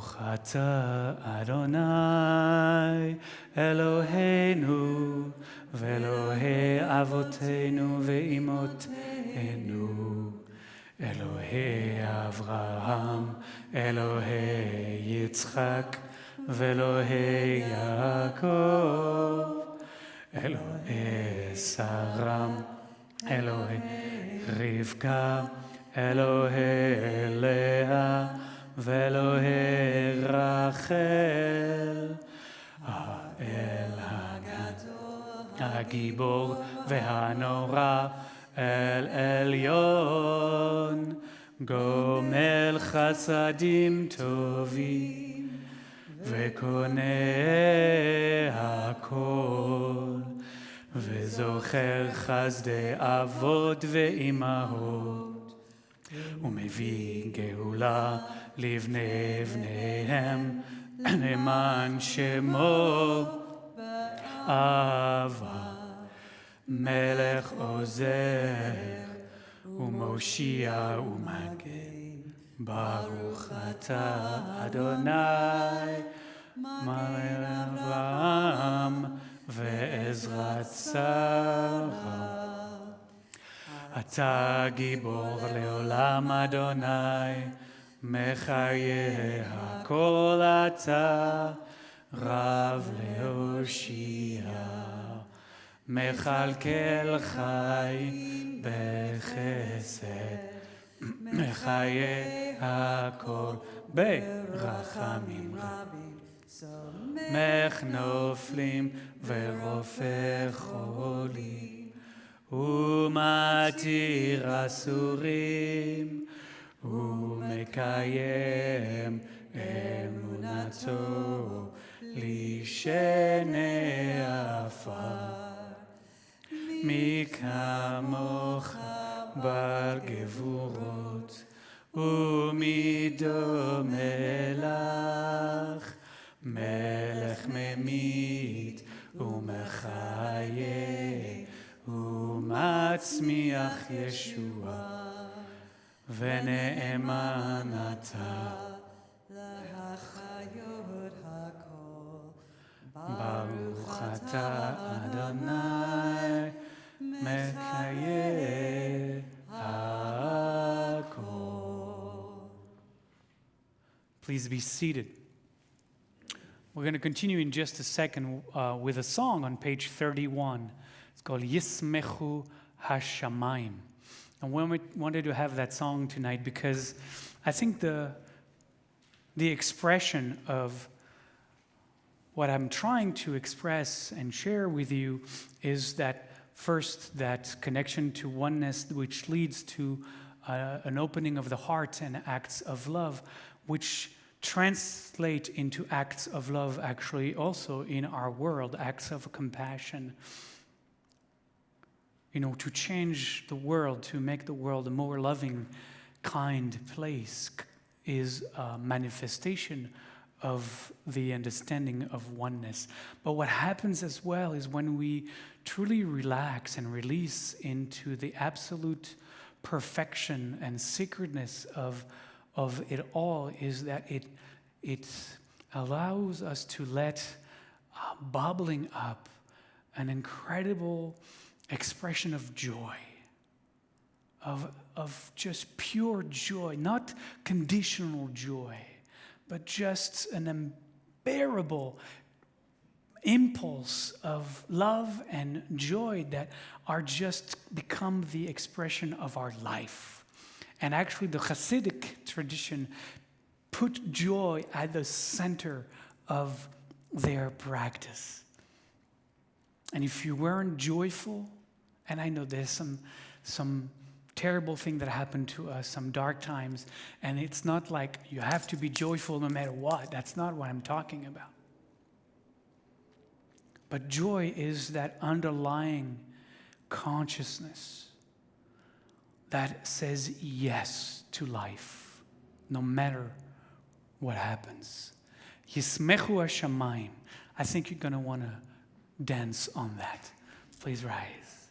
S1: ברוך אתה אדוני אלוהינו ואלוהי אבותינו ואימותינו, אלוהי אברהם, אלוהי יצחק ואלוהי יעקב, אלוהי שרה, אלוהי רבקה, אלוהי לאה ואלוהי רחל, האל הגיבור והנורא, אל עליון, גומל חסדים טובים וקונה הכל, וזוכר חסדי אבות ואימהות, ומביא גאולה לבני בניהם, למען שמו אהבה, מלך עוזר ומושיע ומגן. ברוך אתה אדוני מלך אברהם ועזרת שרה. אתה גיבור לעולם אדוני, מחיה הכל אתה, רב להושיע, מכלכל חי בחסד, מחיה הכל ברחמים רבים, סומך נופלים ורופא חולים, ומתיר אסורים, ומקיים אמונתו לשני עפר. מי כמוך בעל גבורות, ומי דומה לך, מלך ממית ומחיה ומצמיח ישועה, ונאמן אתה להחיות הכל. ברוך אתה אדוני מקיים הכל. Please be seated. We're going to continue in just a second with a song on page 31. It's called Yismechu Hashamayim. And we wanted to have that song tonight because I think the expression of what I'm trying to express and share with you is that first, that connection to oneness, which leads to an opening of the heart and acts of love, which translate into acts of love actually also in our world, acts of compassion. You know, to change the world, to make the world a more loving, kind place is a manifestation of the understanding of oneness. But what happens as well is when we truly relax and release into the absolute perfection and sacredness of it all, is that it allows us to let bubbling up an incredible expression of joy, of just pure joy, not conditional joy, but just an unbearable impulse of love and joy that are just become the expression of our life. And actually the Hasidic tradition put joy at the center of their practice. And if you weren't joyful, and I know there's some terrible thing that happened to us, some dark times, and it's not like you have to be joyful no matter what. That's not what I'm talking about. But joy is that underlying consciousness that says yes to life, no matter what happens. Yismechu Hashamayim. I think you're going to want to dance on that. Please rise.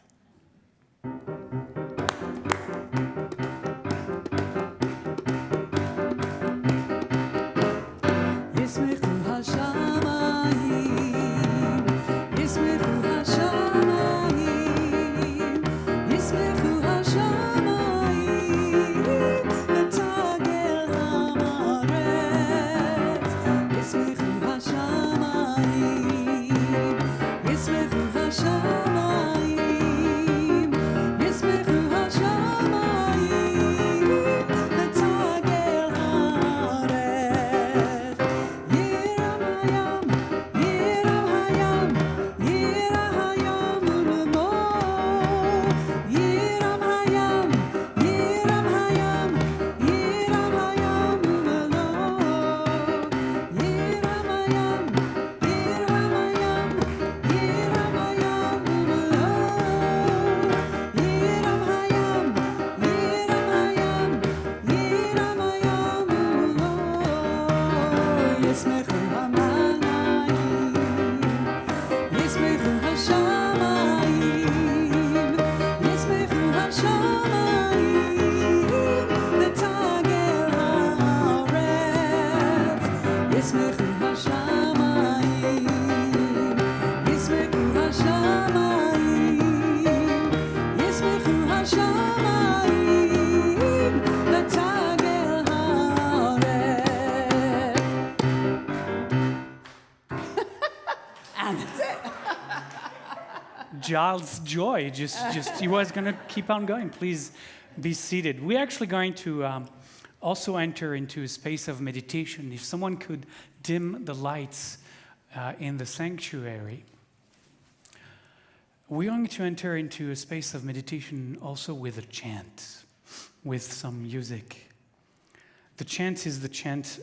S2: And that's it.
S1: Giles' joy, he was going to keep on going. Please be seated. We're actually going to also enter into a space of meditation. If someone could dim the lights in the sanctuary, we're going to enter into a space of meditation also with a chant, with some music. The chant is the chant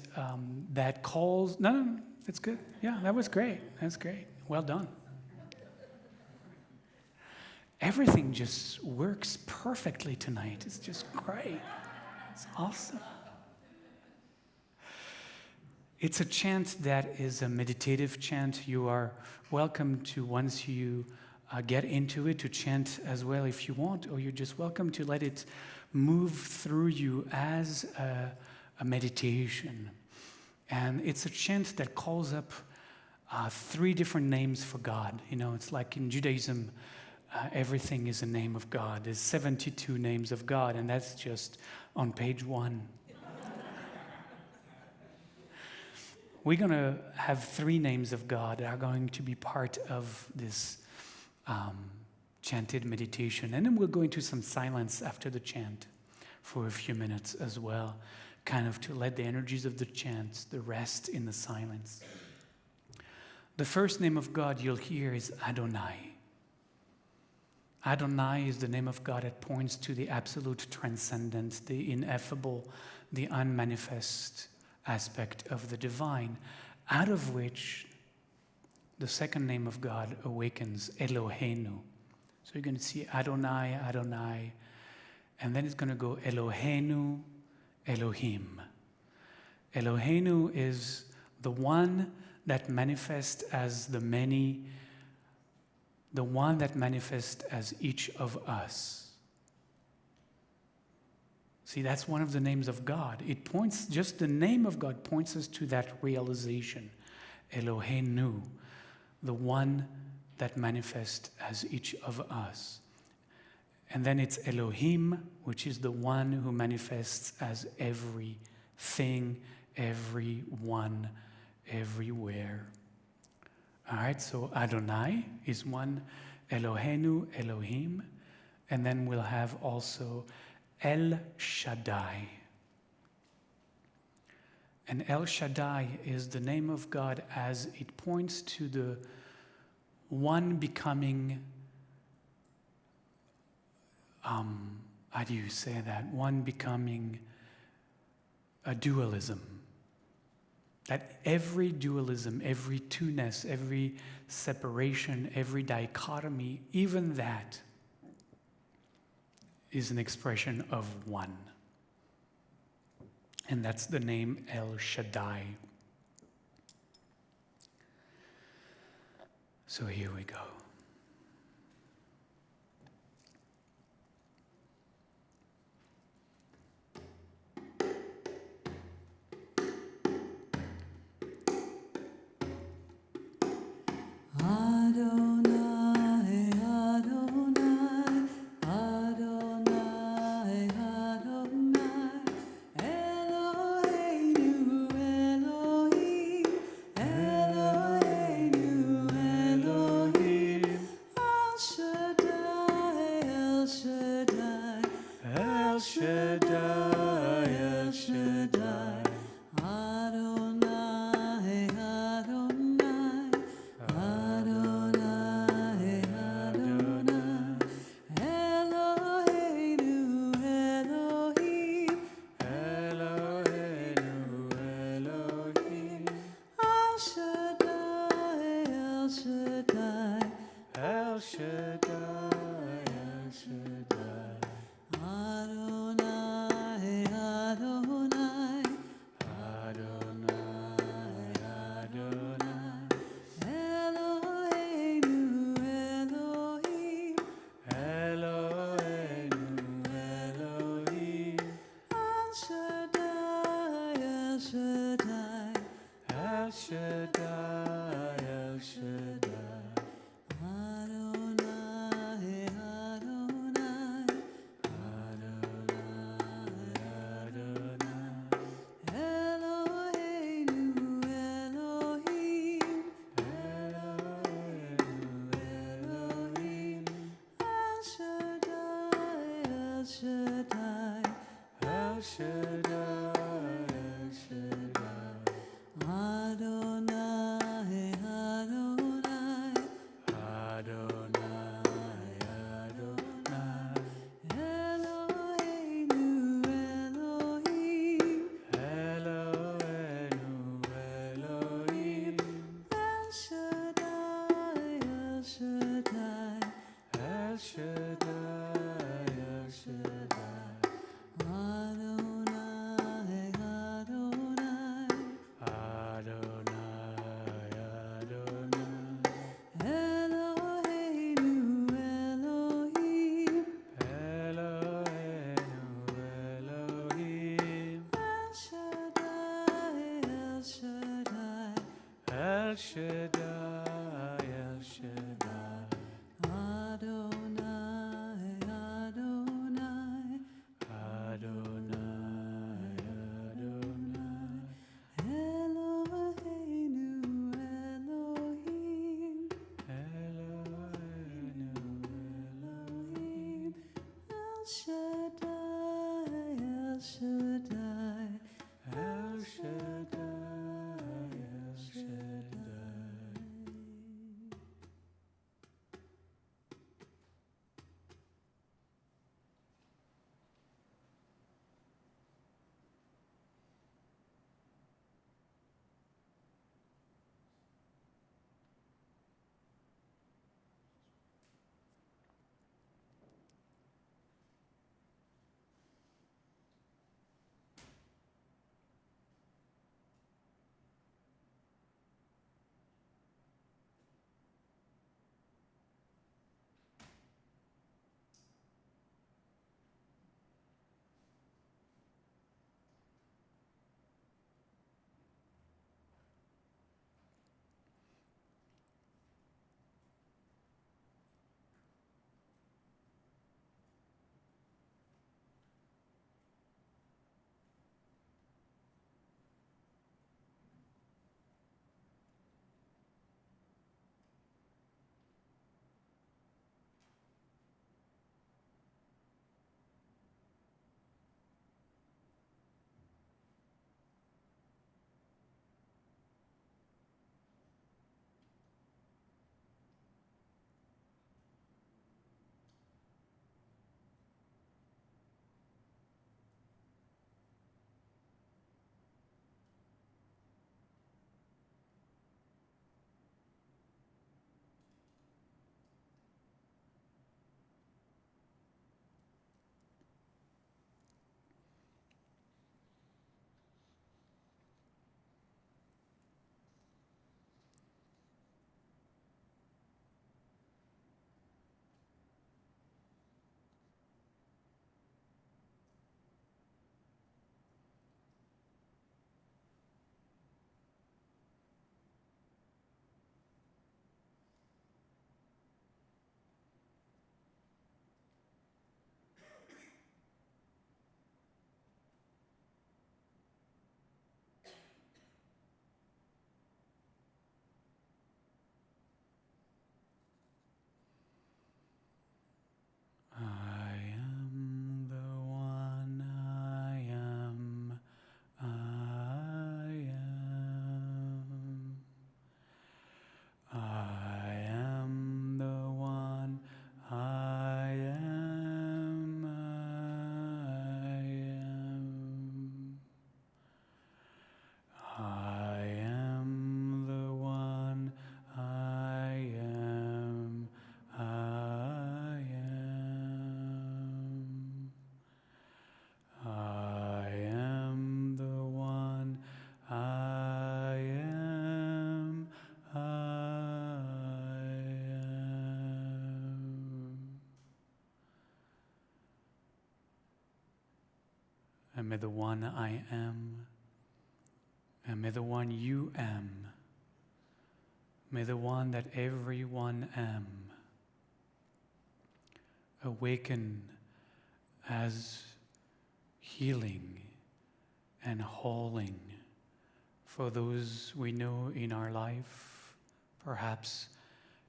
S1: that calls. No, that's good. Yeah, that was great. That's great. Well done. Everything just works perfectly tonight. It's just great. It's awesome. It's a chant that is a meditative chant. You are welcome to, once you get into it, to chant as well if you want, or you're just welcome to let it move through you as a meditation. And it's a chant that calls up 3 different names for God. You know, it's like in Judaism, everything is a name of God. There's 72 names of God, and that's just on page 1. We're going to have 3 names of God that are going to be part of this chanted meditation. And then we'll go into some silence after the chant for a few minutes as well, kind of to let the energies of the chant, the rest in the silence. The first name of God you'll hear is Adonai. Adonai is the name of God that points to the absolute transcendent, the ineffable, the unmanifest aspect of the divine, out of which the second name of God awakens, Eloheinu. So you're going to see Adonai, Adonai, and then it's going to go Eloheinu, Elohim. Eloheinu is the one that manifests as the many, the one that manifests as each of us. See, that's one of the names of God. It points, just the name of God points us to that realization. Eloheinu, the one that manifests as each of us. And then it's Elohim, which is the one who manifests as everything, everyone, everywhere. All right, so Adonai is one, Eloheinu, Elohim, and then we'll have also El Shaddai. And El Shaddai is the name of God as it points to the one becoming, how do you say that? One becoming a dualism. That every dualism, every two-ness, every separation, every dichotomy, even that is an expression of one. And that's the name El Shaddai. So here we go.
S3: Eloheinu, Elohim, Eloheinu.
S2: Shaddai,
S1: El Shaddai, El Shaddai,
S2: Adonai, Adonai,
S1: Adonai, Adonai,
S2: Eloheinu, Elohim,
S1: Eloheinu, Elohim,
S2: El Shaddai, El Shaddai,
S1: El Shaddai, El Shaddai,
S2: Adonai, Adonai,
S1: Adonai,
S2: Eloheinu, Elohim,
S1: Eloheinu, Elohim,
S2: El Shaddai, El Shaddai,
S1: El Shaddai, El Shaddai,
S2: Adonai, Adonai,
S1: Adonai, Adonai,
S2: Eloheinu, Elohim,
S1: Eloheinu, Elohim,
S2: El Shaddai, El Shaddai,
S1: El Shaddai, El Shaddai,
S2: Adonai, Adonai,
S1: Adonai, Adonai,
S2: Eloheinu, Elohim,
S1: Eloheinu, Elohim,
S2: El Shaddai, El Shaddai,
S1: El Shaddai, El Shaddai,
S2: Adonai, Adonai,
S1: Adonai, Adonai,
S2: Eloheinu, Elohim,
S1: Eloheinu,
S2: Elohim, El Shaddai, El Shaddai,
S1: El Shaddai, El Shaddai. may the one I am, and may the one you am, may the one that everyone am, awaken as healing and holding for those we know in our life, perhaps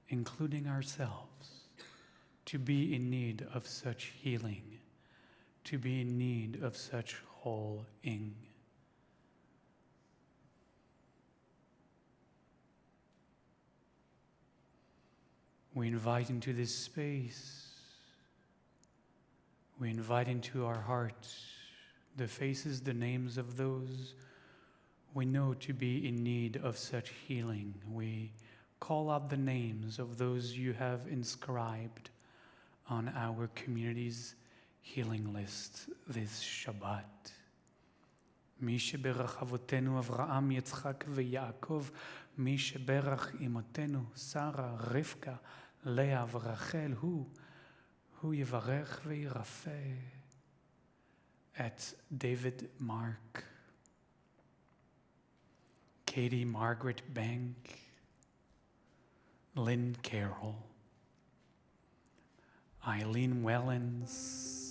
S1: including ourselves, to be in need of such healing, to be in need of such holding. We invite into this space, we invite into our hearts the faces, the names of those we know to be in need of such healing. We call out the names of those you have inscribed on our community's healing list this Shabbat. מי שברך אבותינו אברהם, יצחק ויעקב, מי שברך אמותינו שרה, רבקה, לאה ורחל, הוא יברך וירפא. At David Mark, Katie Margaret Bank, Lynn Carroll, Eileen Wellens,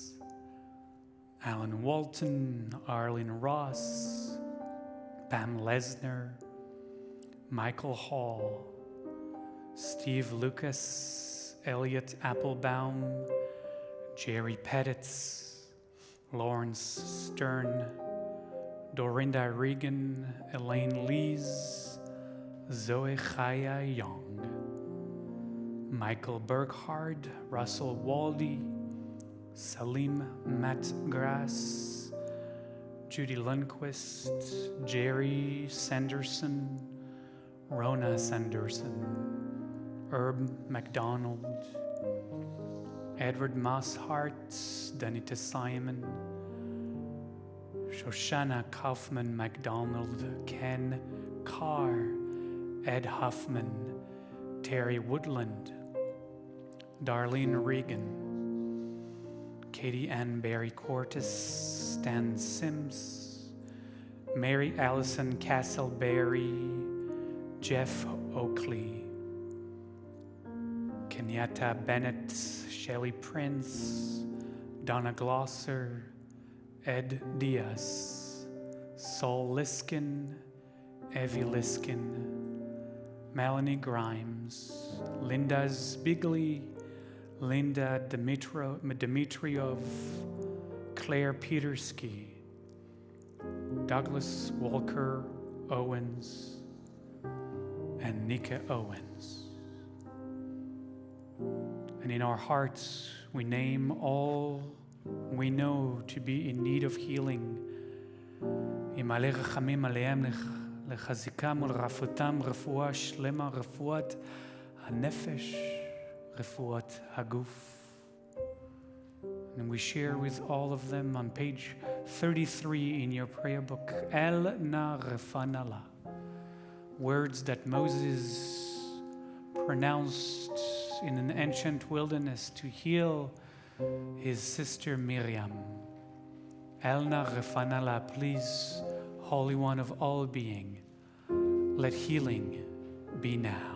S1: Alan Walton, Arlene Ross, Pam Lesner, Michael Hall, Steve Lucas, Elliot Applebaum, Jerry Pettitz, Lawrence Stern, Dorinda Regan, Elaine Lees, Zoe Chaya Young, Michael Burkhard, Russell Waldy, Salim Matgrass, Judy Lundquist, Jerry Sanderson, Rona Sanderson, Herb McDonald, Edward Mosshart, Danita Simon, Shoshana Kaufman McDonald, Ken Carr, Ed Huffman, Terry Woodland, Darlene Regan, Katie Ann Barry Cortis, Stan Sims, Mary Allison Castleberry, Jeff Oakley, Kenyatta Bennett, Shelley Prince, Donna Glosser, Ed Diaz, Saul Liskin, Evie Liskin, Melanie Grimes, Linda Zbigley, Linda Dmitriov, Claire Petersky, Douglas Walker Owens, and Nika Owens. And in our hearts, we name all we know to be in need of healing. ימלא רחמים עליהם לחזיקם ולרפאותם רפואה שלמה, רפואת הנפש, רפואת הגוף. And we share with all of them on page 33 in your prayer book, El na refanala, words that Moses pronounced in an ancient wilderness to heal his sister Miriam. El na refanala, please, Holy One of all being, let healing be now.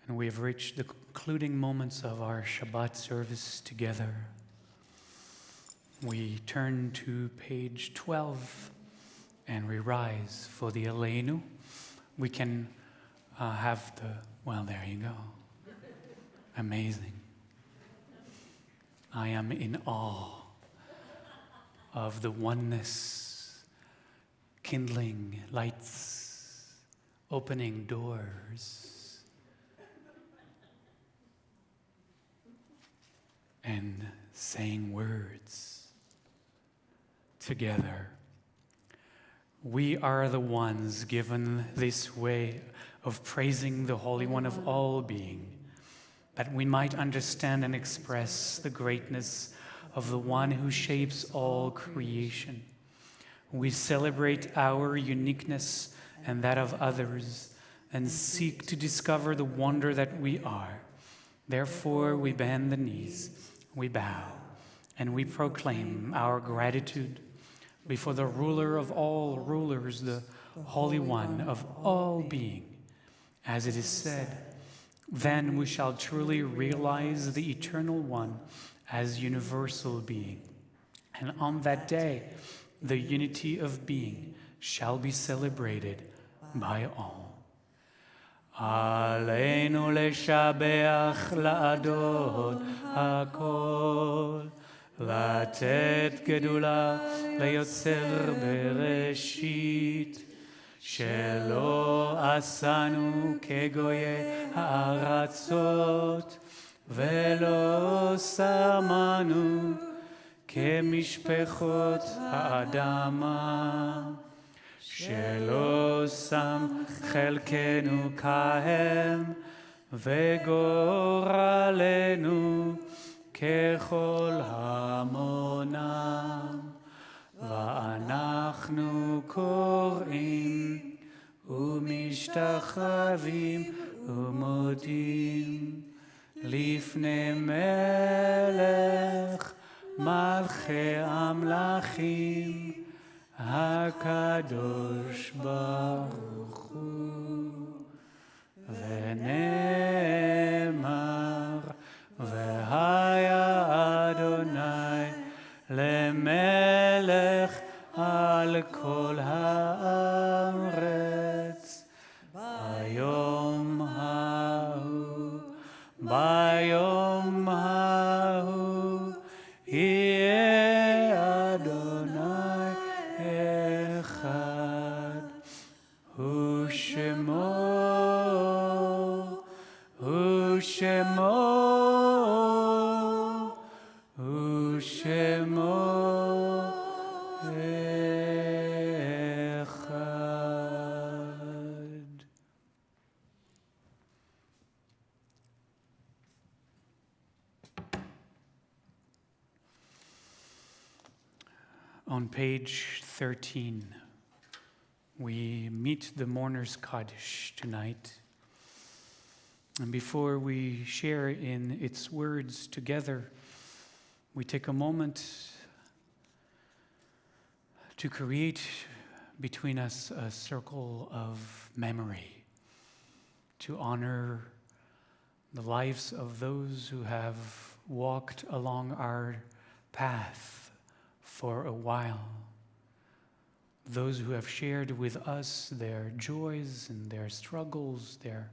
S1: And we have reached the concluding moments of our Shabbat service together. We turn to page 12 and we rise for the Aleinu. We can have the, well, there you go. Amazing. I am in awe of the oneness, kindling lights, opening doors, and saying words together. We are the ones given this way of praising the Holy One of all being, that we might understand and express the greatness of the one who shapes all creation. We celebrate our uniqueness and that of others, and seek to discover the wonder that we are. Therefore, we bend the knees, we bow, and we proclaim our gratitude before the ruler of all rulers, the Holy One of all being. As it is said, then we shall truly realize the Eternal One as universal being. And on that day, the unity of being shall be celebrated by all. Aleinu leshabeach la'adon hakol, לתת גדולה ליוצר בראשית, שלא עשנו כגויי הארצות, ולא שמנו כמשפחות האדמה, שלא שם חלקנו כהם, וגורלנו ככל המונם, ואנחנו קוראים ומשתחווים ומודים לפני מלך מלכי המלכים הקדוש ברוך הוא. ונאמר והיה אדוני למלך על כל הארץ ביום ההוא יהיה אדוני אחד, ושמו אחד. On page 13, we meet the mourner's Kaddish tonight. And before we share in its words together, we take a moment to create between us a circle of memory, to honor the lives of those who have walked along our path for a while, those who have shared with us their joys and their struggles, their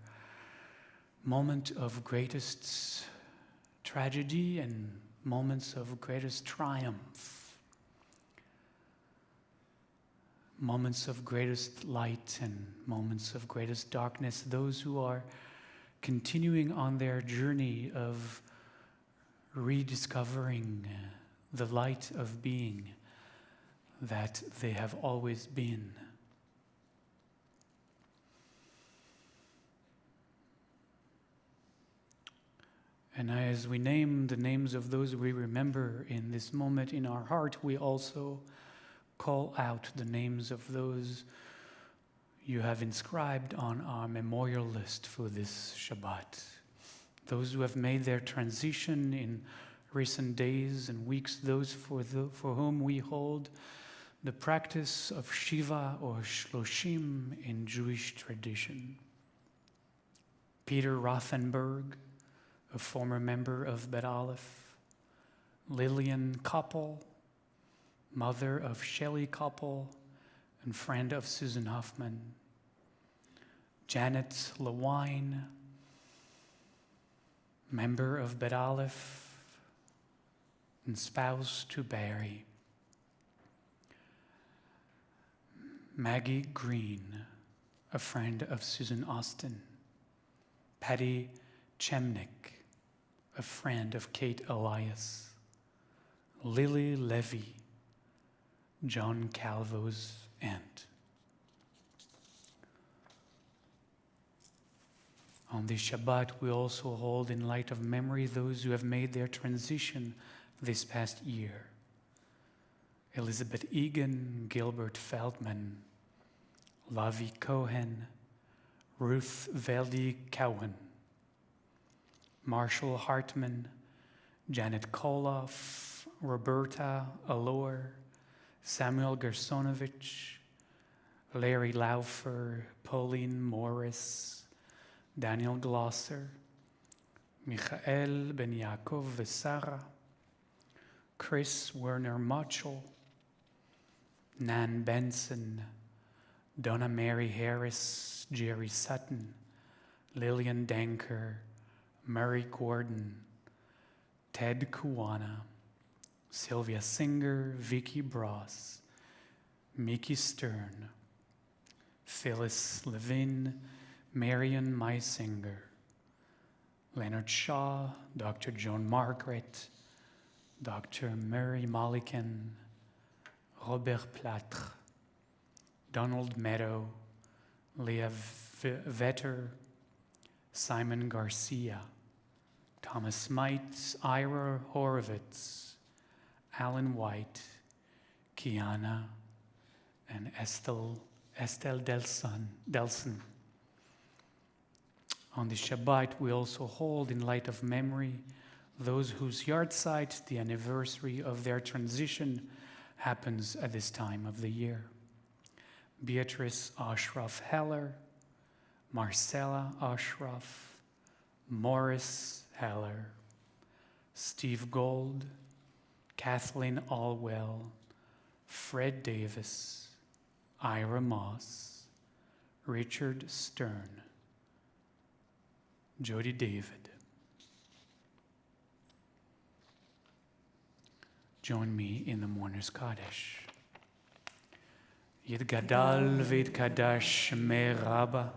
S1: moment of greatest tragedy and moments of greatest triumph, moments of greatest light and moments of greatest darkness, those who are continuing on their journey of rediscovering the light of being that they have always been. And as we name the names of those we remember in this moment in our heart, we also call out the names of those you have inscribed on our memorial list for this Shabbat. Those who have made their transition in recent days and weeks, those for whom we hold the practice of Shiva or Shloshim in Jewish tradition. Peter Rothenberg, a former member of Bet Aleph, Lillian Koppel, mother of Shelley Koppel and friend of Susan Hoffman, Janet Lewine, member of Bet Aleph and spouse to Barry, Maggie Green, a friend of Susan Austin, Patty Chemnick, a friend of Kate Elias, Lily Levy, John Calvo's aunt. On this Shabbat, we also hold in light of memory those who have made their transition this past year. Elizabeth Egan, Gilbert Feldman, Lavi Cohen, Ruth Veldy Cowan, Marshall Hartman, Janet Koloff, Roberta Allure, Samuel Gersonovich, Larry Laufer, Pauline Morris, Daniel Glosser, Michael Ben Yaakov Vesara, Chris Werner Motchel, Nan Benson, Donna Mary Harris, Jerry Sutton, Lillian Danker, Murray Gordon, Ted Kuwana, Sylvia Singer, Vicky Bross, Mickey Stern, Phyllis Levin, Marion Meisinger, Leonard Shaw, Dr. Joan Margaret, Dr. Murray Mollican, Robert Plâtre, Donald Meadow, Leah Vetter, Simon Garcia, Thomas Mites, Ira Horowitz, Alan White, Kiana, and Estelle Delson. On the Shabbat, we also hold in light of memory those whose yahrzeit, the anniversary of their transition, happens at this time of the year. Beatrice Ashraf Heller, Marcella Ashraf, Morris Heller, Steve Gold, Kathleen Allwell, Fred Davis, Ira Moss, Richard Stern, Jody David. Join me in the Mourner's Kaddish. יתגדל ויתקדש שמי רבה,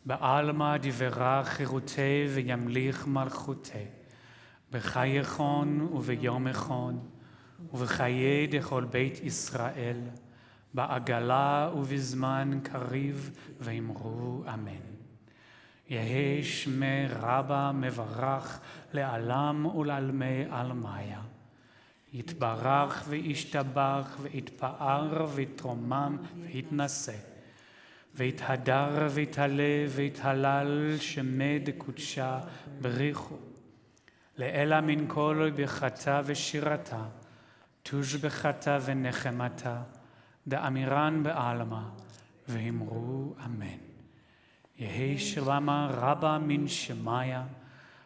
S1: בעלמא דברה חירותי וימליך מלכותי, בחיי חון וביום חון, ובחיי דכל בית ישראל, בעגלה ובזמן קריב, ואמרו אמן. יהי שמי רבה מברך לעלם ולעלמי עלמיה. יתברך וישתבח ויתפאר ויתרומם ויתנשא, ויתהדר ויתעלה ויתהלל שמי דקודשה בריחו. לאלה מן כל ברכתה ושירתה, תושבחתה ונחמתה, דאמירן בעלמא, ואמרו אמן. יהי שלמה רבה מן שמיה,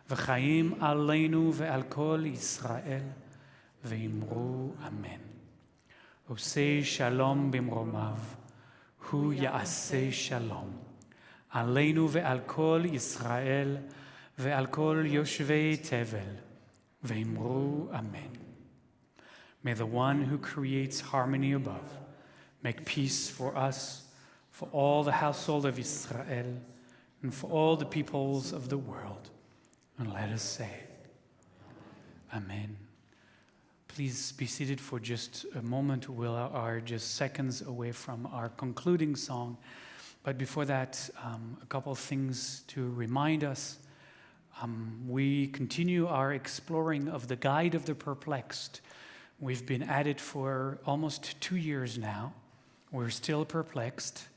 S1: וחיים עלינו ועל כל ישראל, ואמרו אמן. עושה שלום במרומיו, הוא יעשה שלום. עלינו ועל כל ישראל, ועל כל יושבי תבל, ואמרו אמן. May the one who creates harmony above make peace for us, for all the household of Israel, and for all the peoples of the world. And let us say, Amen. Please be seated for just a moment. We are just seconds away from our concluding song. But before that, a couple of things to remind us. We continue our exploring of the Guide of the Perplexed. We've been at it for almost 2 years now. We're still perplexed,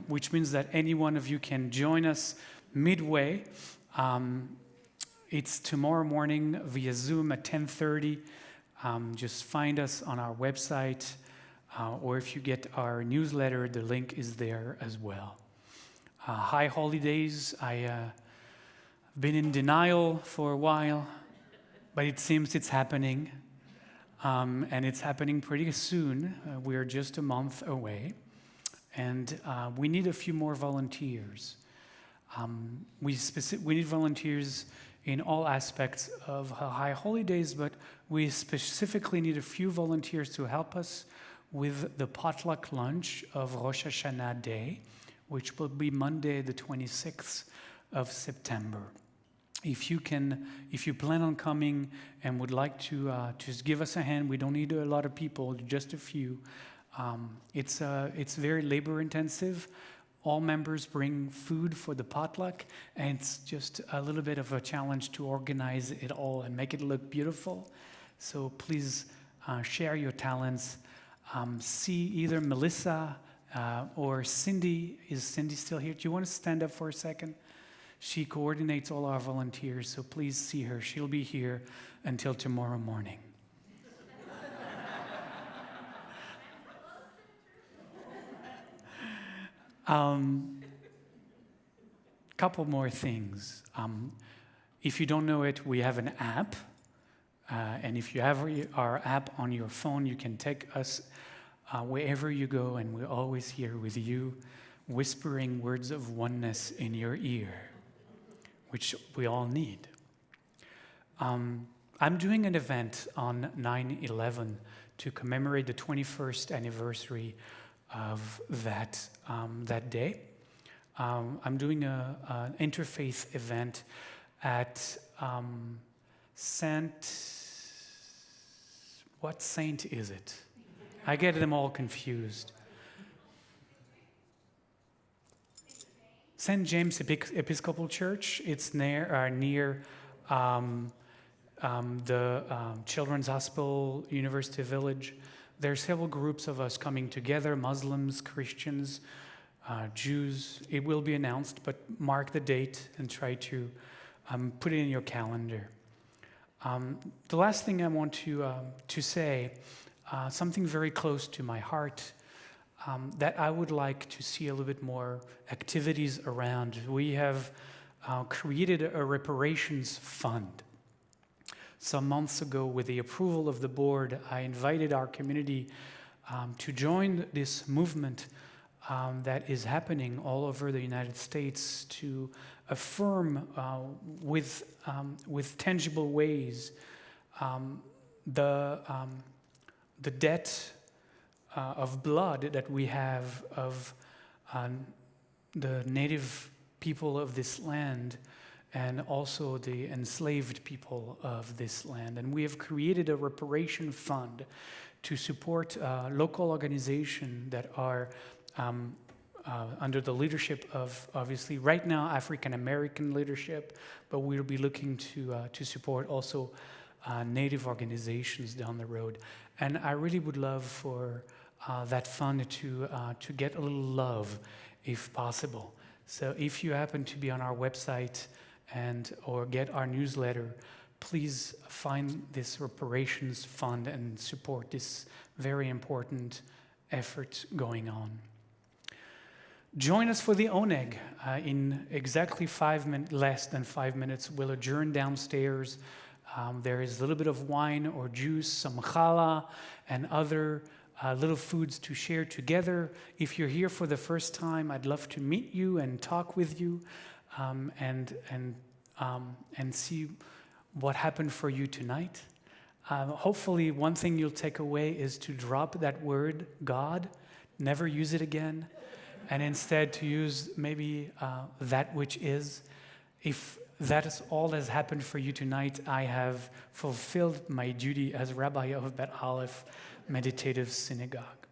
S1: which means that any one of you can join us midway. It's tomorrow morning via Zoom at 10:30. Just find us on our website, or if you get our newsletter, the link is there as well. high holidays. I've been in denial for a while, but it seems it's happening. And it's happening pretty soon. We're just a month away. And we need a few more volunteers. We need volunteers in all aspects of high holidays, but we specifically need a few volunteers to help us with the potluck lunch of Rosh Hashanah Day, which will be Monday, the 26th of September. If you plan on coming and would like to just give us a hand, we don't need a lot of people, just a few. It's very labor intensive. All members bring food for the potluck, and it's just a little bit of a challenge to organize it all and make it look beautiful. So please share your talents. See either Melissa or Cindy. Is Cindy still here? Do you want to stand up for a second? She coordinates all our volunteers, so please see her. She'll be here until tomorrow morning. Couple more things. If you don't know it, we have an app. And if you have our app on your phone, you can take us wherever you go, and we're always here with you, whispering words of oneness in your ear, which we all need. I'm doing an event on 9/11 to commemorate the 21st anniversary of that day. I'm doing an interfaith event at what saint is it? I get them all confused. St. James Episcopal Church. It's near the Children's Hospital, University Village. There are several groups of us coming together, Muslims, Christians, Jews. It will be announced, but mark the date and try to put it in your calendar. The last thing I want to say, something very close to my heart, that I would like to see a little bit more activities around. We have created a reparations fund. Some months ago, with the approval of the board, I invited our community to join this movement that is happening all over the United States to affirm with tangible ways the debt of blood that we have of the native people of this land and also the enslaved people of this land. And we have created a reparation fund to support local organizations that are under the leadership of, obviously, right now, African American leadership, but we'll be looking to support also Native organizations down the road. And I really would love for that fund to get a little love, if possible. So if you happen to be on our website or get our newsletter, please find this reparations fund and support this very important effort going on. Join us for the Oneg. In exactly less than 5 minutes, we'll adjourn downstairs. There is a little bit of wine or juice, some challah, and other little foods to share together. If you're here for the first time, I'd love to meet you and talk with you, and see what happened for you tonight. Hopefully, one thing you'll take away is to drop that word, God, never use it again, and instead to use maybe that which is. If that is all that has happened for you tonight, I have fulfilled my duty as Rabbi of Bet Aleph Meditative Synagogue.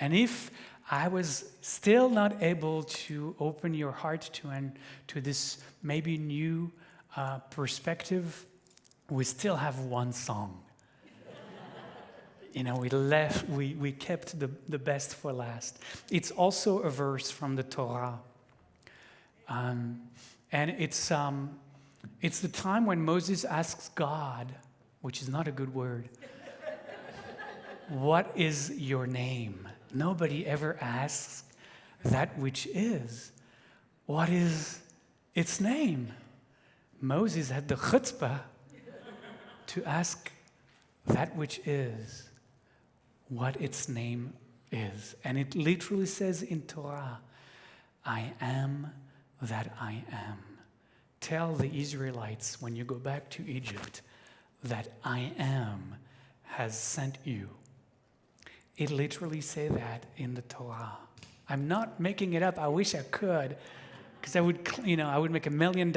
S1: And if I was still not able to open your heart to this maybe new perspective, we still have one song. We kept the best for last. It's also a verse from the Torah. And it's the time when Moses asks God, which is not a good word, what is your name? Nobody ever asks that which is. What is its name? Moses had the chutzpah to ask that which is what its name is. And it literally says in Torah, I am that I am. Tell the Israelites when you go back to Egypt that I am has sent you. It literally says that in the Torah. I'm not making it up. I wish I could, because I would make $1 million.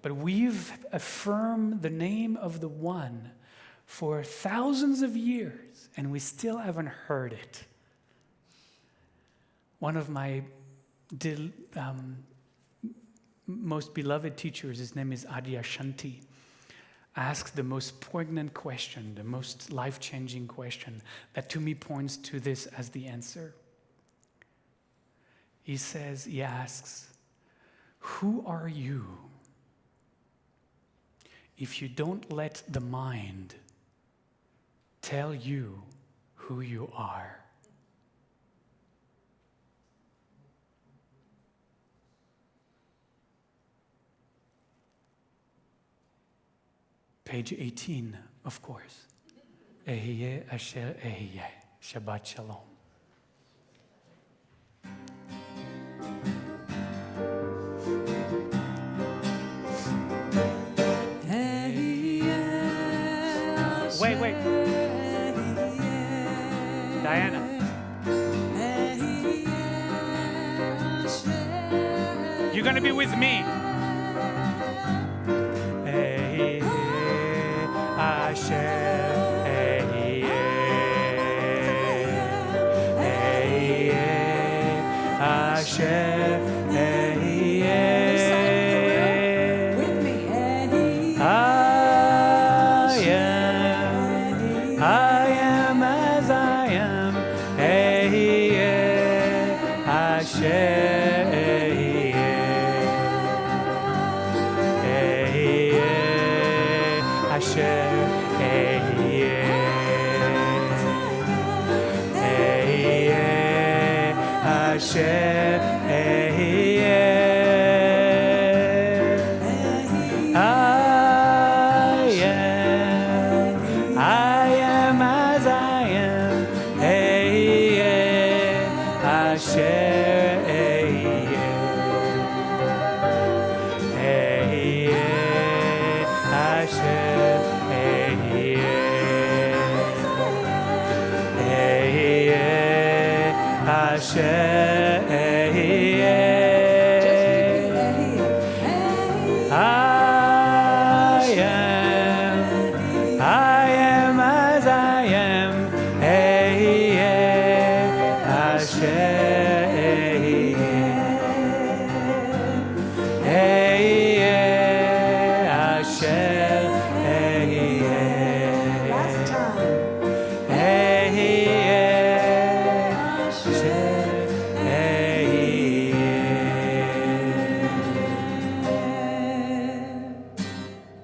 S1: But we've affirmed the name of the one for thousands of years, and we still haven't heard it. One of my most beloved teachers, his name is Adi Ashanti, asked the most poignant question, the most life-changing question that to me points to this as the answer. He asks, who are you if you don't let the mind tell you who you are? Page 18, of course. Ehyeh asher ehyeh. Shabbat shalom. Wait. Diana. You're going to be with me.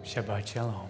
S1: Shabbat shalom.